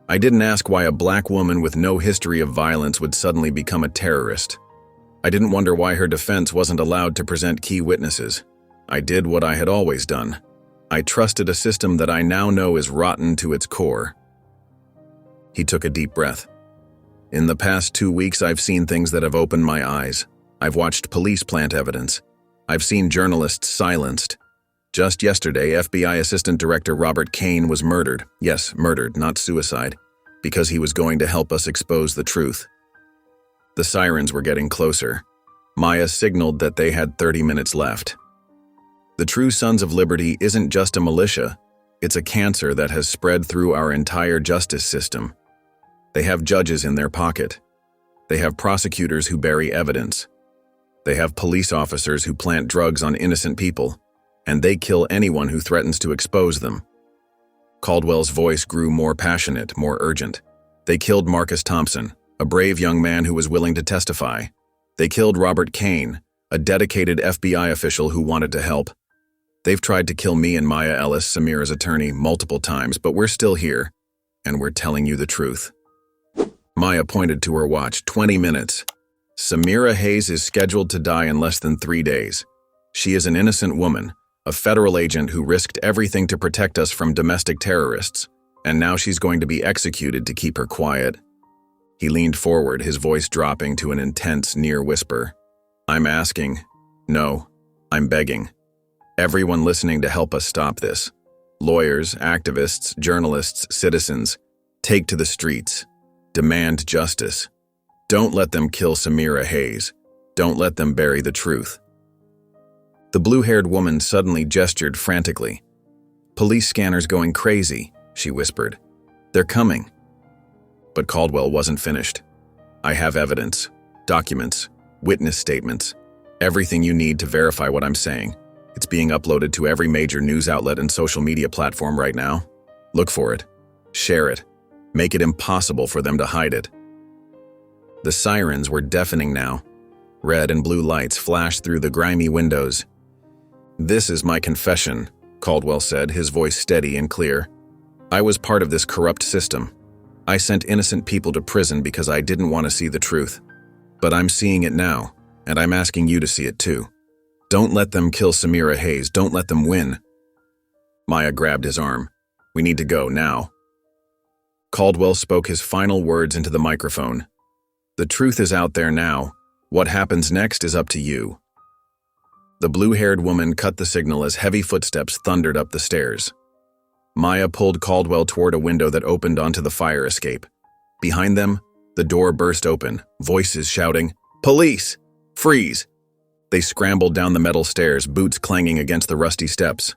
"I didn't ask why a black woman with no history of violence would suddenly become a terrorist. I didn't wonder why her defense wasn't allowed to present key witnesses. I did what I had always done. I trusted a system that I now know is rotten to its core." He took a deep breath. "In the past 2 weeks, I've seen things that have opened my eyes. I've watched police plant evidence. I've seen journalists silenced. Just yesterday, FBI Assistant Director Robert Kane was murdered. Yes, murdered, not suicide, because he was going to help us expose the truth." The sirens were getting closer. Maya signaled that they had 30 minutes left. "The True Sons of Liberty isn't just a militia. It's a cancer that has spread through our entire justice system. They have judges in their pocket. They have prosecutors who bury evidence. They have police officers who plant drugs on innocent people, and they kill anyone who threatens to expose them." Caldwell's voice grew more passionate, more urgent. "They killed Marcus Thompson, a brave young man who was willing to testify. They killed Robert Kane, a dedicated FBI official who wanted to help. They've tried to kill me and Maya Ellis, Samira's attorney, multiple times, but we're still here, and we're telling you the truth." Maya pointed to her watch. 20 minutes. "Samira Hayes is scheduled to die in less than 3 days. She is an innocent woman, a federal agent who risked everything to protect us from domestic terrorists, and now she's going to be executed to keep her quiet." He leaned forward, his voice dropping to an intense, near whisper. "I'm asking, no, I'm begging, everyone listening to help us stop this. Lawyers, activists, journalists, citizens, take to the streets. Demand justice. Don't let them kill Samira Hayes. Don't let them bury the truth." The blue-haired woman suddenly gestured frantically. "Police scanners going crazy," she whispered. "They're coming." But Caldwell wasn't finished. I have evidence, documents, witness statements, everything you need to verify what I'm saying. It's being uploaded to every major news outlet and social media platform right now. Look for it. Share it. Make it impossible for them to hide it. The sirens were deafening now. Red and blue lights flashed through the grimy windows. "This is my confession," Caldwell said, his voice steady and clear. "I was part of this corrupt system. I sent innocent people to prison because I didn't want to see the truth. But I'm seeing it now, and I'm asking you to see it too. Don't let them kill Samira Hayes. Don't let them win." Maya grabbed his arm. "We need to go now." Caldwell spoke his final words into the microphone. "The truth is out there now. What happens next is up to you." The blue-haired woman cut the signal as heavy footsteps thundered up the stairs. Maya pulled Caldwell toward a window that opened onto the fire escape. Behind them, the door burst open, voices shouting, "Police! Freeze!" They scrambled down the metal stairs, boots clanging against the rusty steps.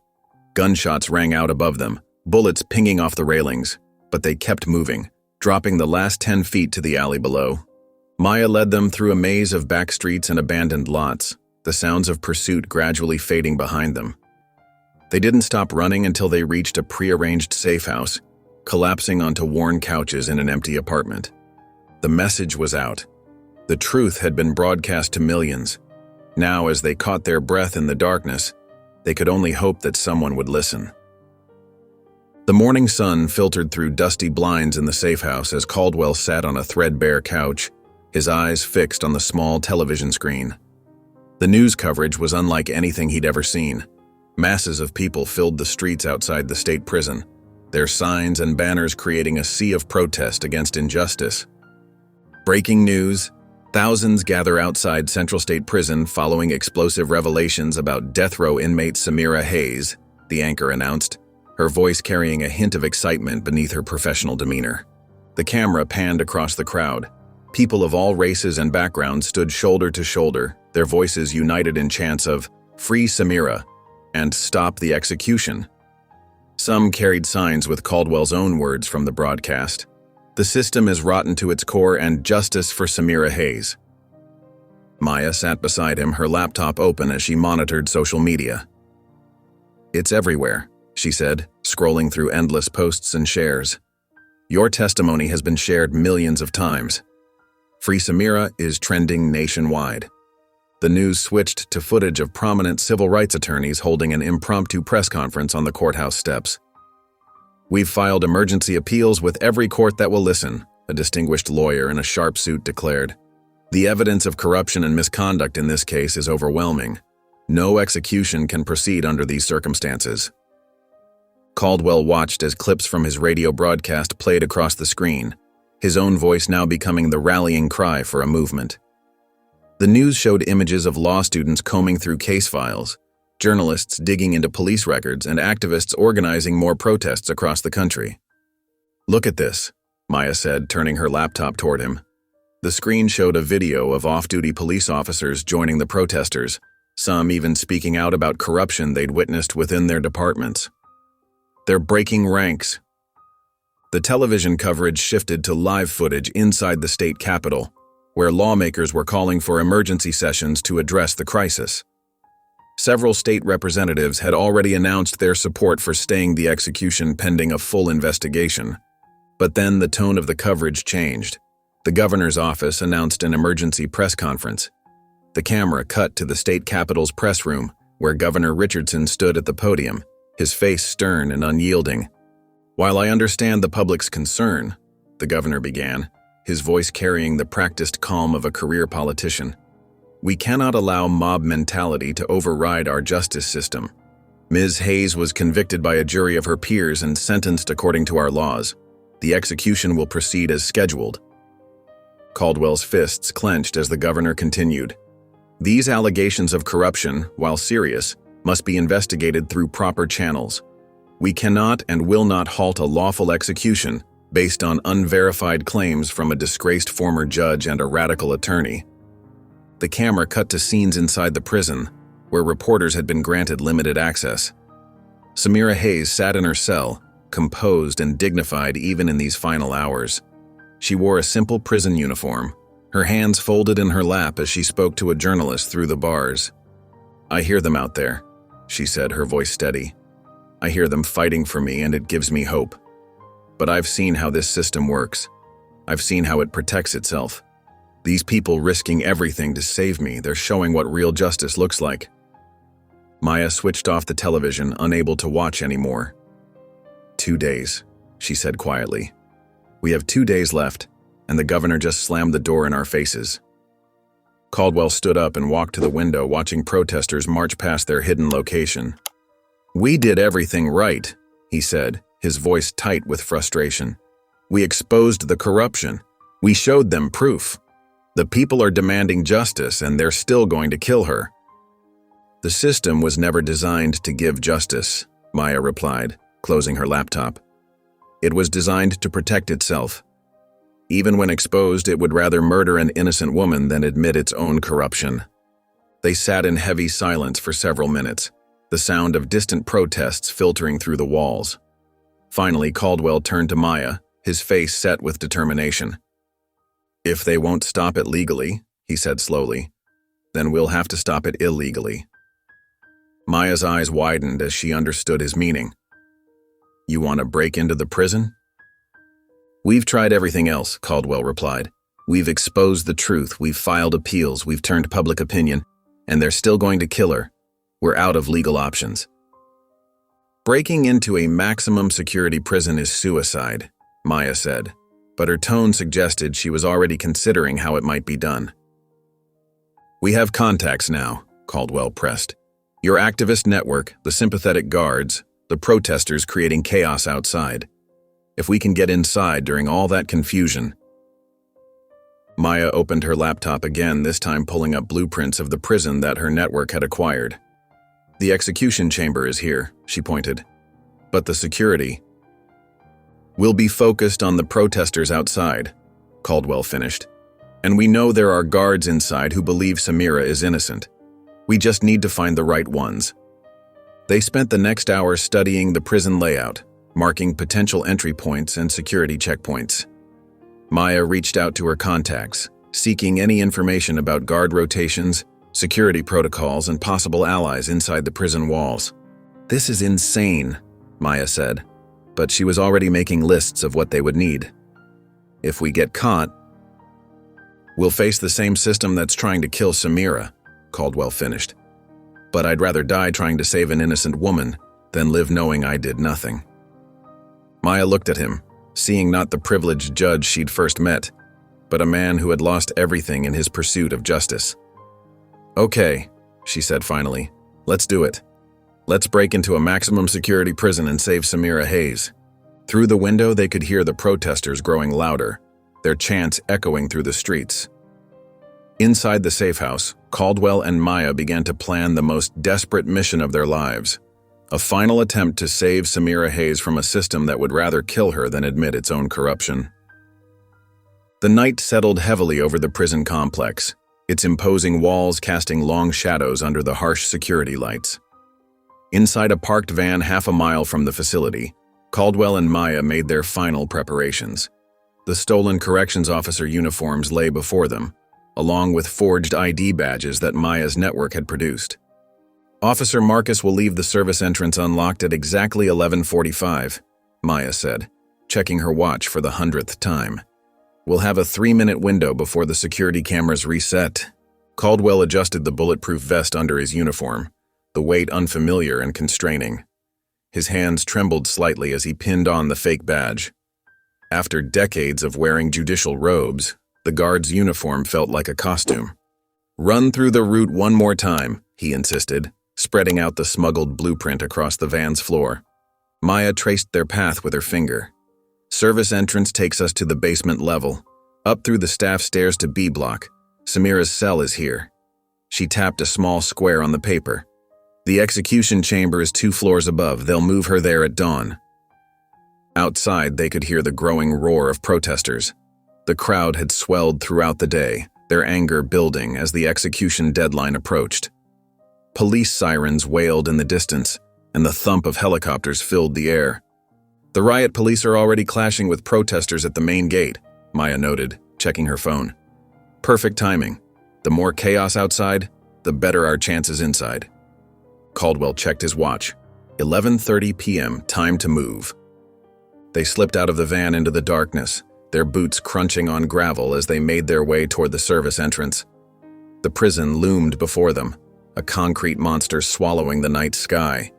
Gunshots rang out above them, bullets pinging off the railings, but they kept moving, dropping the last 10 feet to the alley below. Maya led them through a maze of back streets and abandoned lots, the sounds of pursuit gradually fading behind them. They didn't stop running until they reached a prearranged safe house, collapsing onto worn couches in an empty apartment. The message was out. The truth had been broadcast to millions. Now, as they caught their breath in the darkness, they could only hope that someone would listen. The morning sun filtered through dusty blinds in the safe house as Caldwell sat on a threadbare couch, his eyes fixed on the small television screen. The news coverage was unlike anything he'd ever seen. Masses of people filled the streets outside the state prison, their signs and banners creating a sea of protest against injustice. Breaking news: thousands gather outside Central State Prison following explosive revelations about death row inmate Samira Hayes, the anchor announced, her voice carrying a hint of excitement beneath her professional demeanor. The camera panned across the crowd. People of all races and backgrounds stood shoulder to shoulder, their voices united in chants of "Free Samira" and "Stop the execution." Some carried signs with Caldwell's own words from the broadcast. "The system is rotten to its core and justice for Samira Hayes." Maya sat beside him, her laptop open as she monitored social media. "It's everywhere," she said, scrolling through endless posts and shares. "Your testimony has been shared millions of times. Free Samira is trending nationwide." The news switched to footage of prominent civil rights attorneys holding an impromptu press conference on the courthouse steps. "We've filed emergency appeals with every court that will listen," a distinguished lawyer in a sharp suit declared. "The evidence of corruption and misconduct in this case is overwhelming. No execution can proceed under these circumstances." Caldwell watched as clips from his radio broadcast played across the screen, his own voice now becoming the rallying cry for a movement. The news showed images of law students combing through case files, journalists digging into police records, and activists organizing more protests across the country. "Look at this," Maya said, turning her laptop toward him. The screen showed a video of off-duty police officers joining the protesters, some even speaking out about corruption they'd witnessed within their departments. "They're breaking ranks." The television coverage shifted to live footage inside the state capitol, where lawmakers were calling for emergency sessions to address the crisis. Several state representatives had already announced their support for staying the execution pending a full investigation. But then the tone of the coverage changed. The governor's office announced an emergency press conference. The camera cut to the state capitol's press room, where Governor Richardson stood at the podium, his face stern and unyielding. "While I understand the public's concern," the governor began, his voice carrying the practiced calm of a career politician, "we cannot allow mob mentality to override our justice system. Ms. Hayes was convicted by a jury of her peers and sentenced according to our laws. The execution will proceed as scheduled." Caldwell's fists clenched as the governor continued. "These allegations of corruption, while serious, must be investigated through proper channels. We cannot and will not halt a lawful execution based on unverified claims from a disgraced former judge and a radical attorney." The camera cut to scenes inside the prison, where reporters had been granted limited access. Samira Hayes sat in her cell, composed and dignified even in these final hours. She wore a simple prison uniform, her hands folded in her lap as she spoke to a journalist through the bars. "I hear them out there," she said, her voice steady. "I hear them fighting for me, and it gives me hope. But I've seen how this system works. I've seen how it protects itself. These people risking everything to save me, they're showing what real justice looks like." Maya switched off the television, unable to watch anymore. 2 days, she said quietly. "We have 2 days left, and the governor just slammed the door in our faces." Caldwell stood up and walked to the window, watching protesters march past their hidden location. "We did everything right," he said, his voice tight with frustration. "We exposed the corruption. We showed them proof. The people are demanding justice, and they're still going to kill her." "The system was never designed to give justice," Maya replied, closing her laptop. "It was designed to protect itself. Even when exposed, it would rather murder an innocent woman than admit its own corruption." They sat in heavy silence for several minutes, the sound of distant protests filtering through the walls. Finally, Caldwell turned to Maya, his face set with determination. "If they won't stop it legally," he said slowly, "then we'll have to stop it illegally." Maya's eyes widened as she understood his meaning. "You want to break into the prison?" "We've tried everything else," Caldwell replied. "We've exposed the truth, we've filed appeals, we've turned public opinion, and they're still going to kill her. We're out of legal options." "Breaking into a maximum security prison is suicide," Maya said, but her tone suggested she was already considering how it might be done. "We have contacts now," Caldwell pressed. "Your activist network, the sympathetic guards, the protesters creating chaos outside. If we can get inside during all that confusion." Maya opened her laptop again, this time pulling up blueprints of the prison that her network had acquired. "The execution chamber is here," she pointed. "But the security will be focused on the protesters outside," Caldwell finished. "And we know there are guards inside who believe Samira is innocent. We just need to find the right ones." They spent the next hour studying the prison layout, marking potential entry points and security checkpoints. Maya reached out to her contacts, seeking any information about guard rotations, security protocols, and possible allies inside the prison walls. "This is insane," Maya said, but she was already making lists of what they would need. "If we get caught, we'll face the same system that's trying to kill Samira," Caldwell finished. "But I'd rather die trying to save an innocent woman than live knowing I did nothing." Maya looked at him, seeing not the privileged judge she'd first met, but a man who had lost everything in his pursuit of justice. "Okay," she said finally, "let's do it. Let's break into a maximum security prison and save Samira Hayes." Through the window, they could hear the protesters growing louder, their chants echoing through the streets. Inside the safe house, Caldwell and Maya began to plan the most desperate mission of their lives, a final attempt to save Samira Hayes from a system that would rather kill her than admit its own corruption. The night settled heavily over the prison complex, its imposing walls casting long shadows under the harsh security lights. Inside a parked van half a mile from the facility, Caldwell and Maya made their final preparations. The stolen corrections officer uniforms lay before them, along with forged ID badges that Maya's network had produced. "Officer Marcus will leave the service entrance unlocked at exactly 11:45, Maya said, checking her watch for the 100th time. "We'll have a 3-minute window before the security cameras reset." Caldwell adjusted the bulletproof vest under his uniform, the weight unfamiliar and constraining. His hands trembled slightly as he pinned on the fake badge. After decades of wearing judicial robes, the guard's uniform felt like a costume. "Run through the route one more time," he insisted, spreading out the smuggled blueprint across the van's floor. Maya traced their path with her finger. "Service entrance takes us to the basement level. Up through the staff stairs to B block. Samira's cell is here." She tapped a small square on the paper. "The execution chamber is 2 floors above. They'll move her there at dawn." Outside, they could hear the growing roar of protesters. The crowd had swelled throughout the day, their anger building as the execution deadline approached. Police sirens wailed in the distance, and the thump of helicopters filled the air. "The riot police are already clashing with protesters at the main gate," Maya noted, checking her phone. Perfect timing. The more chaos outside, the better our chances inside. Caldwell checked his watch. 11:30 p.m., time to move. They slipped out of the van into the darkness, their boots crunching on gravel as they made their way toward the service entrance. The prison loomed before them, a concrete monster swallowing the night sky.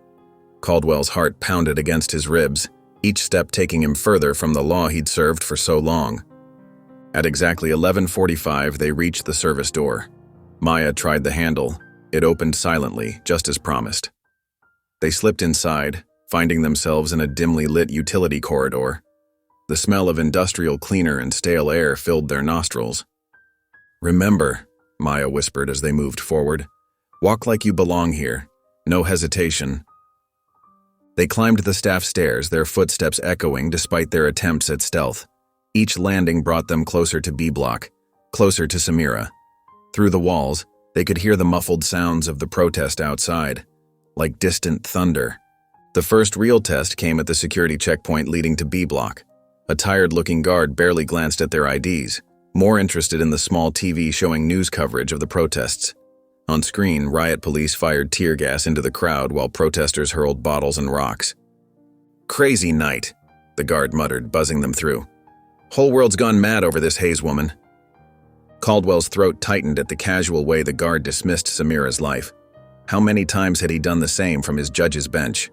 Caldwell's heart pounded against his ribs, each step taking him further from the law he'd served for so long. At exactly 11:45, they reached the service door. Maya tried the handle. It opened silently, just as promised. They slipped inside, finding themselves in a dimly lit utility corridor. The smell of industrial cleaner and stale air filled their nostrils. "Remember," Maya whispered as they moved forward, "walk like you belong here. No hesitation." They climbed the staff stairs, their footsteps echoing despite their attempts at stealth. Each landing brought them closer to B Block, closer to Samira. Through the walls, they could hear the muffled sounds of the protest outside, like distant thunder. The first real test came at the security checkpoint leading to B Block. A tired-looking guard barely glanced at their IDs, more interested in the small TV showing news coverage of the protests. On screen, riot police fired tear gas into the crowd while protesters hurled bottles and rocks. "Crazy night," the guard muttered, buzzing them through. "Whole world's gone mad over this Hayes woman." Caldwell's throat tightened at the casual way the guard dismissed Samira's life. How many times had he done the same from his judge's bench?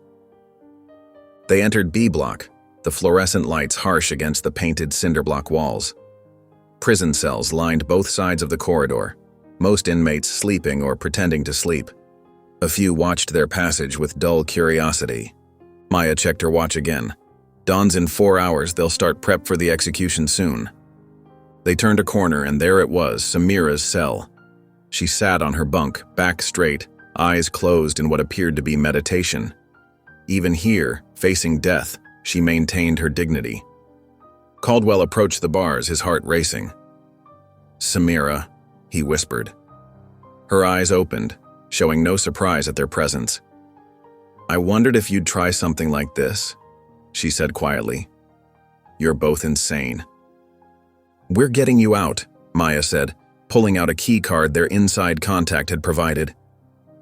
They entered B Block, the fluorescent lights harsh against the painted cinderblock walls. Prison cells lined both sides of the corridor, most inmates sleeping or pretending to sleep. A few watched their passage with dull curiosity. Maya checked her watch again. "Dawn's in 4 hours, they'll start prep for the execution soon." They turned a corner and there it was, Samira's cell. She sat on her bunk, back straight, eyes closed in what appeared to be meditation. Even here, facing death, she maintained her dignity. Caldwell approached the bars, his heart racing. "Samira," he whispered. Her eyes opened, showing no surprise at their presence. "I wondered if you'd try something like this," she said quietly. "You're both insane." "We're getting you out," Maya said, pulling out a key card their inside contact had provided.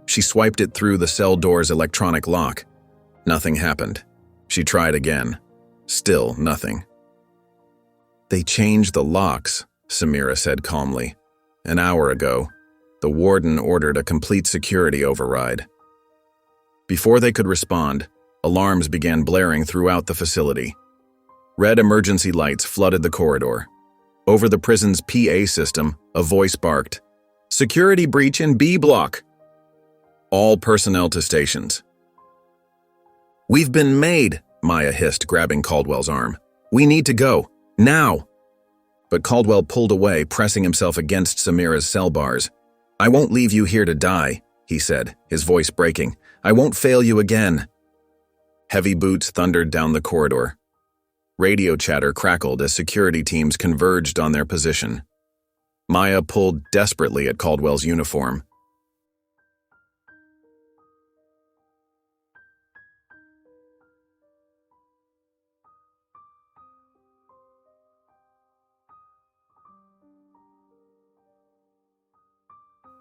She swiped it through the cell door's electronic lock. Nothing happened. She tried again. Still nothing. "They changed the locks," Samira said calmly. "An hour ago, the warden ordered a complete security override." Before they could respond, alarms began blaring throughout the facility. Red emergency lights flooded the corridor. Over the prison's PA system, a voice barked, "Security breach in B Block! All personnel to stations." "We've been made," Maya hissed, grabbing Caldwell's arm. "We need to go. Now!" But Caldwell pulled away, pressing himself against Samira's cell bars. "I won't leave you here to die," he said, his voice breaking. "I won't fail you again." Heavy boots thundered down the corridor. Radio chatter crackled as security teams converged on their position. Maya pulled desperately at Caldwell's uniform.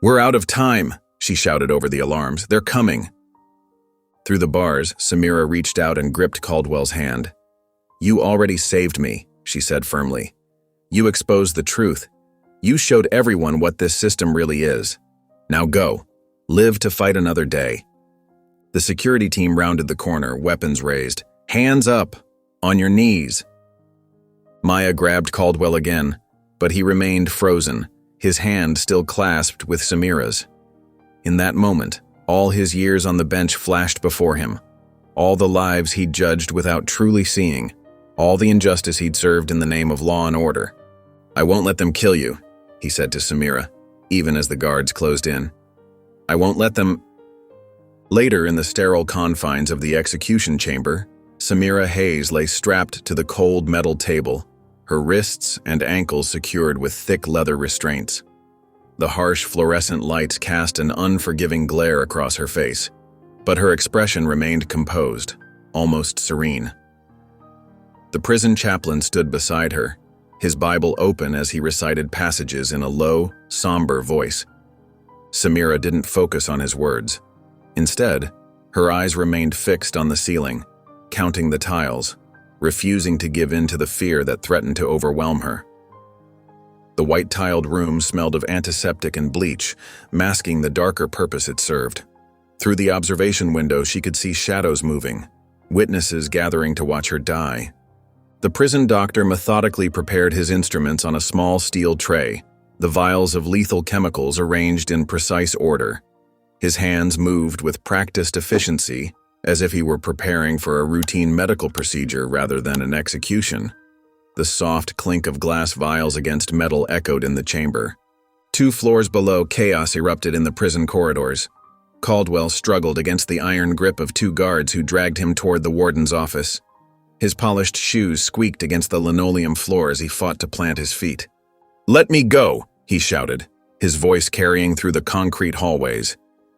"We're out of time," she shouted over the alarms. "They're coming." Through the bars, Samira reached out and gripped Caldwell's hand. "You already saved me," she said firmly. "You exposed the truth. You showed everyone what this system really is. Now go. Live to fight another day." The security team rounded the corner, weapons raised. "Hands up! On your knees!" Maya grabbed Caldwell again, but he remained frozen, his hand still clasped with Samira's. In that moment, all his years on the bench flashed before him. All the lives he'd judged without truly seeing. All the injustice he'd served in the name of law and order. "I won't let them kill you," he said to Samira, even as the guards closed in. "I won't let them—" Later, in the sterile confines of the execution chamber, Samira Hayes lay strapped to the cold metal table, her wrists and ankles secured with thick leather restraints. The harsh fluorescent lights cast an unforgiving glare across her face, but her expression remained composed, almost serene. The prison chaplain stood beside her, his Bible open as he recited passages in a low, somber voice. Samira didn't focus on his words. Instead, her eyes remained fixed on the ceiling, counting the tiles, refusing to give in to the fear that threatened to overwhelm her. The white-tiled room smelled of antiseptic and bleach, masking the darker purpose it served. Through the observation window, she could see shadows moving, witnesses gathering to watch her die. The prison doctor methodically prepared his instruments on a small steel tray, the vials of lethal chemicals arranged in precise order. His hands moved with practiced efficiency, as if he were preparing for a routine medical procedure rather than an execution. The soft clink of glass vials against metal echoed in the chamber. 2 floors below, chaos erupted in the prison corridors. Caldwell struggled against the iron grip of 2 guards who dragged him toward the warden's office. His polished shoes squeaked against the linoleum floor as he fought to plant his feet. "Let me go!" he shouted, his voice carrying through the concrete hallways.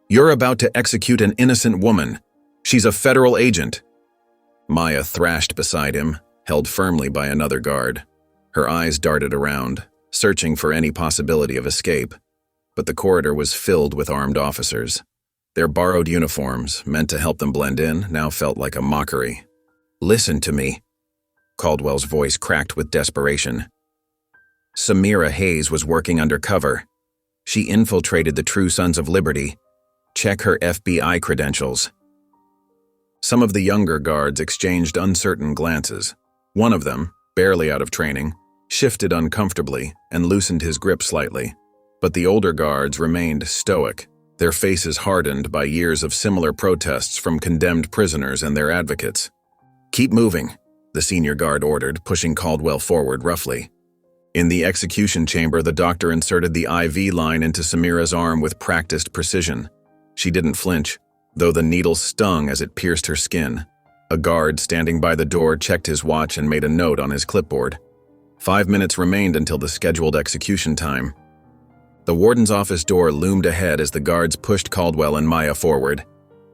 "You're about to execute an innocent woman. She's a federal agent." Maya thrashed beside him, held firmly by another guard. Her eyes darted around, searching for any possibility of escape, but the corridor was filled with armed officers. Their borrowed uniforms, meant to help them blend in, now felt like a mockery. "Listen to me." Caldwell's voice cracked with desperation. Samira Hayes was working undercover. She infiltrated the True Sons of Liberty. Check her FBI credentials. Some of the younger guards exchanged uncertain glances. One of them, barely out of training, shifted uncomfortably and loosened his grip slightly. But the older guards remained stoic, their faces hardened by years of similar protests from condemned prisoners and their advocates. "Keep moving," the senior guard ordered, pushing Caldwell forward roughly. In the execution chamber, the doctor inserted the IV line into Samira's arm with practiced precision. She didn't flinch, though the needle stung as it pierced her skin. A guard standing by the door checked his watch and made a note on his clipboard. 5 minutes remained until the scheduled execution time. The warden's office door loomed ahead as the guards pushed Caldwell and Maya forward.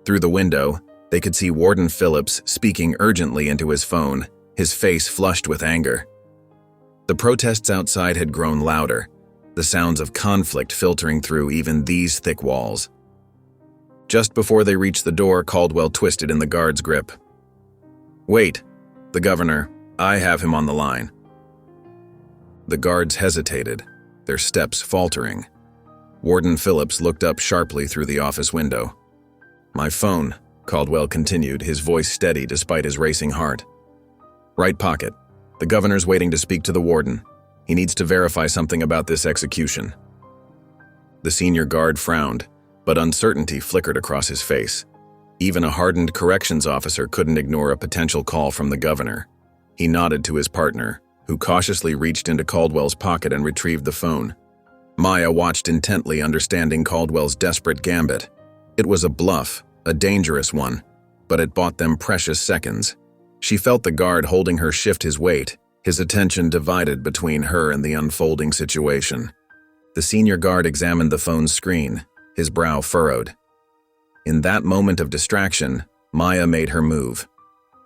Through the window, they could see Warden Phillips speaking urgently into his phone, his face flushed with anger. The protests outside had grown louder, the sounds of conflict filtering through even these thick walls. Just before they reached the door, Caldwell twisted in the guard's grip. "Wait, the governor, I have him on the line." The guards hesitated, their steps faltering. Warden Phillips looked up sharply through the office window. "My phone," Caldwell continued, his voice steady despite his racing heart. "Right pocket. The governor's waiting to speak to the warden. He needs to verify something about this execution." The senior guard frowned, but uncertainty flickered across his face. Even a hardened corrections officer couldn't ignore a potential call from the governor. He nodded to his partner, who cautiously reached into Caldwell's pocket and retrieved the phone. Maya watched intently, understanding Caldwell's desperate gambit. It was a bluff, a dangerous one, but it bought them precious seconds. She felt the guard holding her shift his weight, his attention divided between her and the unfolding situation. The senior guard examined the phone's screen, his brow furrowed. In that moment of distraction, Maya made her move.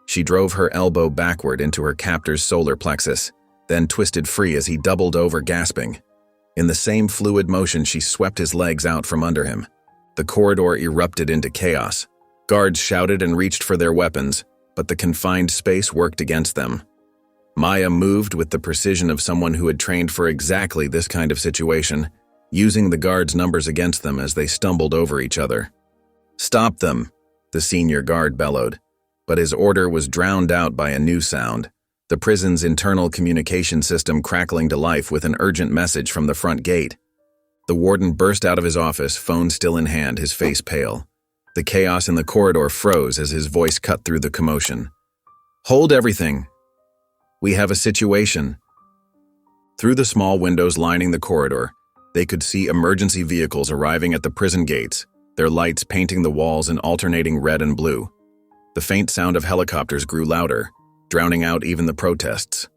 She drove her elbow backward into her captor's solar plexus, then twisted free as he doubled over, gasping. In the same fluid motion, she swept his legs out from under him. The corridor erupted into chaos. Guards shouted and reached for their weapons, but the confined space worked against them. Maya moved with the precision of someone who had trained for exactly this kind of situation, using the guards' numbers against them as they stumbled over each other. "Stop them," the senior guard bellowed, but his order was drowned out by a new sound, the prison's internal communication system crackling to life with an urgent message from the front gate. The warden burst out of his office, phone still in hand, his face pale. The chaos in the corridor froze as his voice cut through the commotion. "Hold everything. We have a situation." Through the small windows lining the corridor, they could see emergency vehicles arriving at the prison gates, their lights painting the walls in alternating red and blue. The faint sound of helicopters grew louder, drowning out even the protests.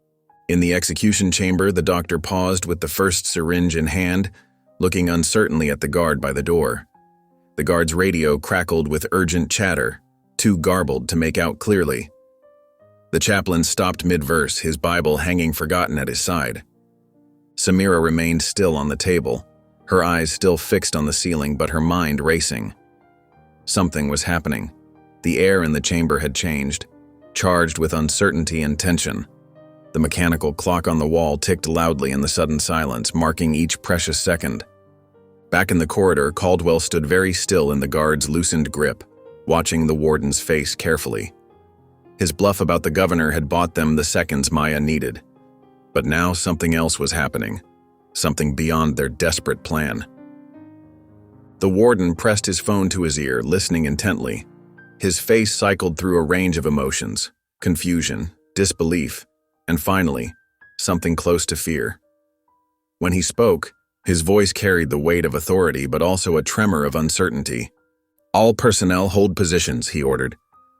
In the execution chamber, the doctor paused with the first syringe in hand, looking uncertainly at the guard by the door. The guard's radio crackled with urgent chatter, too garbled to make out clearly. The chaplain stopped mid-verse, his Bible hanging forgotten at his side. Samira remained still on the table, her eyes still fixed on the ceiling but her mind racing. Something was happening. The air in the chamber had changed, charged with uncertainty and tension. The mechanical clock on the wall ticked loudly in the sudden silence, marking each precious second. Back in the corridor, Caldwell stood very still in the guard's loosened grip, watching the warden's face carefully. His bluff about the governor had bought them the seconds Maya needed. But now something else was happening, something beyond their desperate plan. The warden pressed his phone to his ear, listening intently. His face cycled through a range of emotions: confusion, disbelief, and finally, something close to fear. When he spoke, his voice carried the weight of authority but also a tremor of uncertainty. "All personnel hold positions," he ordered.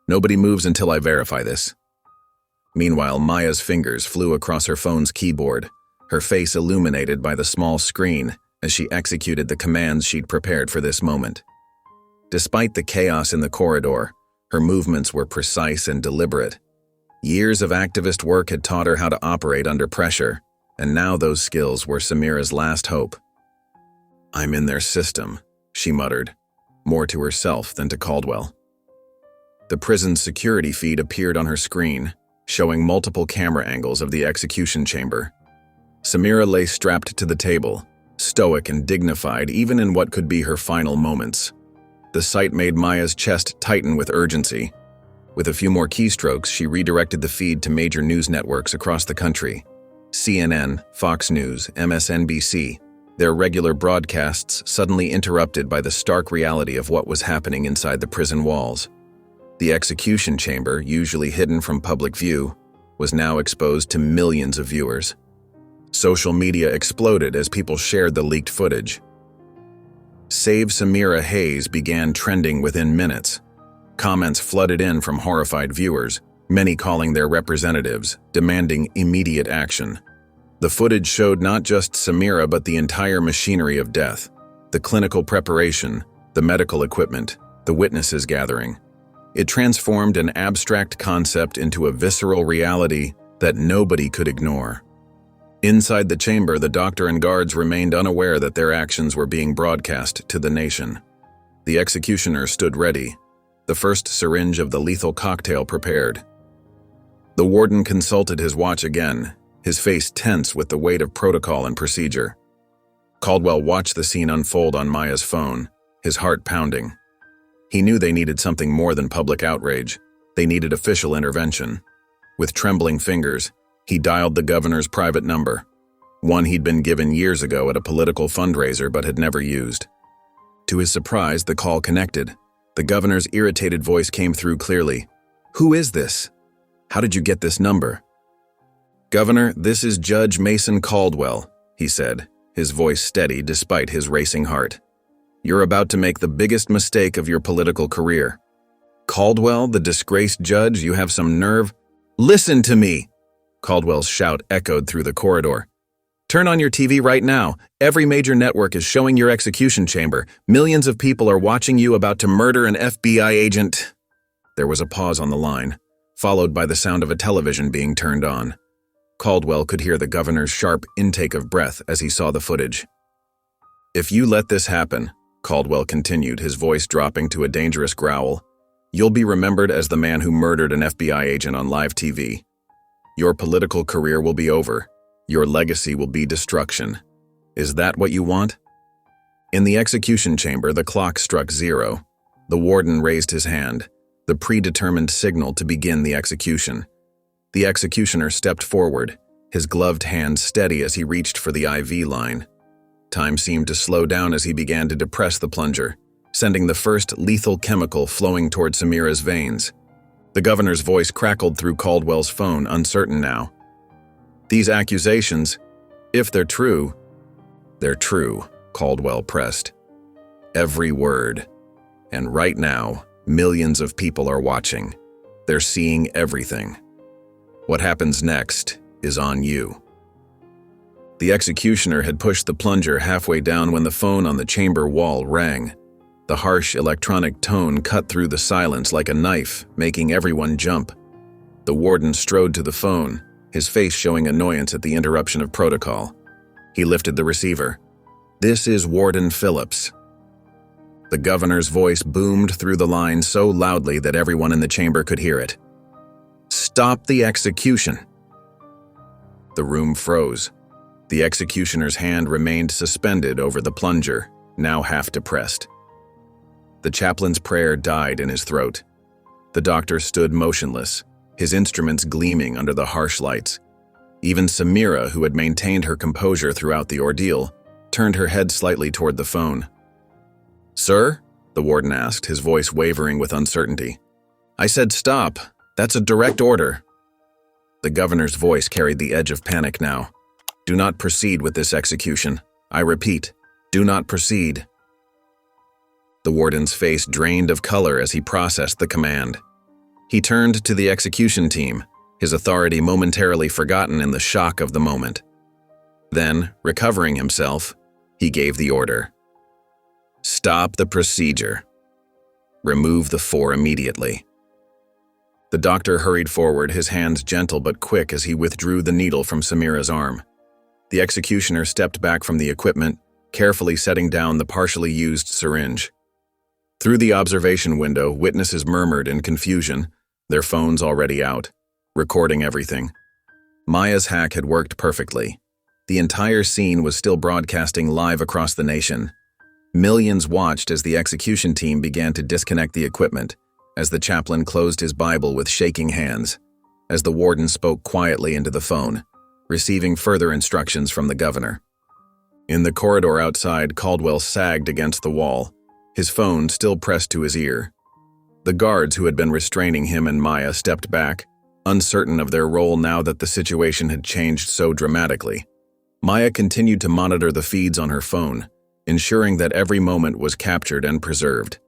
"Nobody moves until I verify this." Meanwhile, Maya's fingers flew across her phone's keyboard, her face illuminated by the small screen as she executed the commands she'd prepared for this moment. Despite the chaos in the corridor, her movements were precise and deliberate. Years of activist work had taught her how to operate under pressure, and now those skills were Samira's last hope. "I'm in their system," she muttered, more to herself than to Caldwell. The prison's security feed appeared on her screen, showing multiple camera angles of the execution chamber. Samira lay strapped to the table, stoic and dignified even in what could be her final moments. The sight made Maya's chest tighten with urgency. With a few more keystrokes, she redirected the feed to major news networks across the country: CNN, Fox News, MSNBC, their regular broadcasts suddenly interrupted by the stark reality of what was happening inside the prison walls. The execution chamber, usually hidden from public view, was now exposed to millions of viewers. Social media exploded as people shared the leaked footage. "Save Samira Hayes" began trending within minutes. Comments flooded in from horrified viewers, many calling their representatives, demanding immediate action. The footage showed not just Samira but the entire machinery of death: the clinical preparation, the medical equipment, the witnesses gathering. It transformed an abstract concept into a visceral reality that nobody could ignore. Inside the chamber, the doctor and guards remained unaware that their actions were being broadcast to the nation. The executioner stood ready, the first syringe of the lethal cocktail prepared. The warden consulted his watch again, his face tense with the weight of protocol and procedure. Caldwell watched the scene unfold on Maya's phone, his heart pounding. He knew they needed something more than public outrage. They needed official intervention. With trembling fingers, he dialed the governor's private number, one he'd been given years ago at a political fundraiser but had never used. To his surprise, the call connected. The governor's irritated voice came through clearly. "Who is this? How did you get this number?" "Governor, this is Judge Mason Caldwell," he said, his voice steady despite his racing heart. "You're about to make the biggest mistake of your political career." "Caldwell, the disgraced judge, you have some nerve?" "Listen to me!" Caldwell's shout echoed through the corridor. "Turn on your TV right now. Every major network is showing your execution chamber. Millions of people are watching you about to murder an FBI agent." There was a pause on the line, followed by the sound of a television being turned on. Caldwell could hear the governor's sharp intake of breath as he saw the footage. "If you let this happen," Caldwell continued, his voice dropping to a dangerous growl, "you'll be remembered as the man who murdered an FBI agent on live TV. Your political career will be over. Your legacy will be destruction. Is that what you want?" In the execution chamber, the clock struck 0. The warden raised his hand, the predetermined signal to begin the execution. The executioner stepped forward, his gloved hand steady as he reached for the IV line. Time seemed to slow down as he began to depress the plunger, sending the first lethal chemical flowing toward Samira's veins. The governor's voice crackled through Caldwell's phone, uncertain now. "These accusations, if they're true," "They're true," Caldwell pressed. "Every word. And right now, millions of people are watching. They're seeing everything. What happens next is on you." The executioner had pushed the plunger halfway down when the phone on the chamber wall rang. The harsh electronic tone cut through the silence like a knife, making everyone jump. The warden strode to the phone, his face showing annoyance at the interruption of protocol. He lifted the receiver. "This is Warden Phillips." The governor's voice boomed through the line so loudly that everyone in the chamber could hear it. "Stop the execution." The room froze. The executioner's hand remained suspended over the plunger, now half depressed. The chaplain's prayer died in his throat. The doctor stood motionless, his instruments gleaming under the harsh lights. Even Samira, who had maintained her composure throughout the ordeal, turned her head slightly toward the phone. "Sir?" the warden asked, his voice wavering with uncertainty. "I said stop. That's a direct order." The governor's voice carried the edge of panic now. "Do not proceed with this execution. I repeat, do not proceed." The warden's face drained of color as he processed the command. He turned to the execution team, his authority momentarily forgotten in the shock of the moment. Then, recovering himself, he gave the order. "Stop the procedure. Remove the 4 immediately." The doctor hurried forward, his hands gentle but quick as he withdrew the needle from Samira's arm. The executioner stepped back from the equipment, carefully setting down the partially used syringe. Through the observation window, witnesses murmured in confusion, their phones already out, recording everything. Maya's hack had worked perfectly. The entire scene was still broadcasting live across the nation. Millions watched as the execution team began to disconnect the equipment, as the chaplain closed his Bible with shaking hands, as the warden spoke quietly into the phone, receiving further instructions from the governor. In the corridor outside, Caldwell sagged against the wall, his phone still pressed to his ear. The guards who had been restraining him and Maya stepped back, uncertain of their role now that the situation had changed so dramatically. Maya continued to monitor the feeds on her phone, ensuring that every moment was captured and preserved.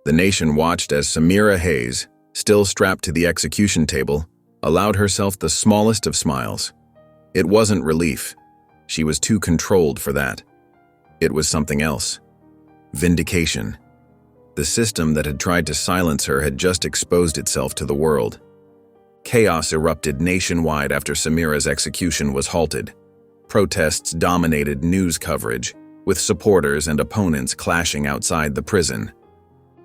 The nation watched as Samira Hayes, still strapped to the execution table, allowed herself the smallest of smiles. It wasn't relief. She was too controlled for that. It was something else. Vindication. The system that had tried to silence her had just exposed itself to the world. Chaos erupted nationwide after Samira's execution was halted. Protests dominated news coverage, with supporters and opponents clashing outside the prison.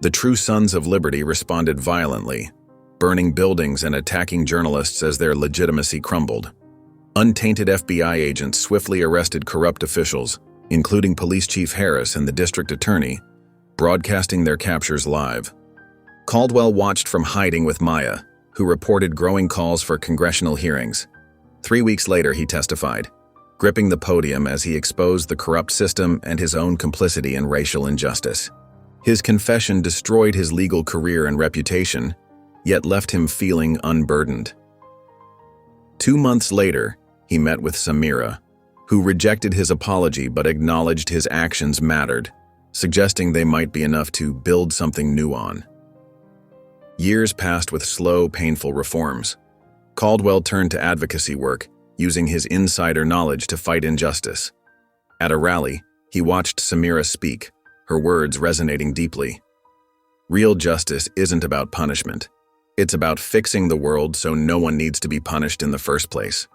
The true Sons of Liberty responded violently, burning buildings and attacking journalists as their legitimacy crumbled. Untainted FBI agents swiftly arrested corrupt officials, including Police Chief Harris and the district attorney, broadcasting their captures live. Caldwell watched from hiding with Maya, who reported growing calls for congressional hearings. 3 weeks later, he testified, gripping the podium as he exposed the corrupt system and his own complicity in racial injustice. His confession destroyed his legal career and reputation, yet left him feeling unburdened. 2 months later, he met with Samira, who rejected his apology but acknowledged his actions mattered, suggesting they might be enough to build something new on. Years passed with slow, painful reforms. Caldwell turned to advocacy work, using his insider knowledge to fight injustice. At a rally, he watched Samira speak, her words resonating deeply. Real justice isn't about punishment. It's about fixing the world so no one needs to be punished in the first place.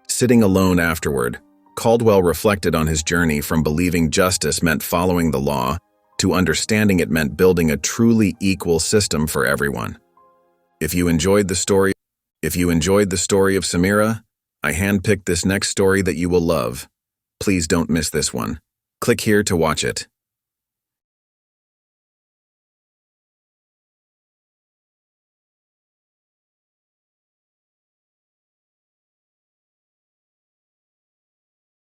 Sitting alone afterward, Caldwell reflected on his journey from believing justice meant following the law to understanding it meant building a truly equal system for everyone. If you enjoyed the story of Samira, I handpicked this next story that you will love. Please don't miss this one. Click here to watch it.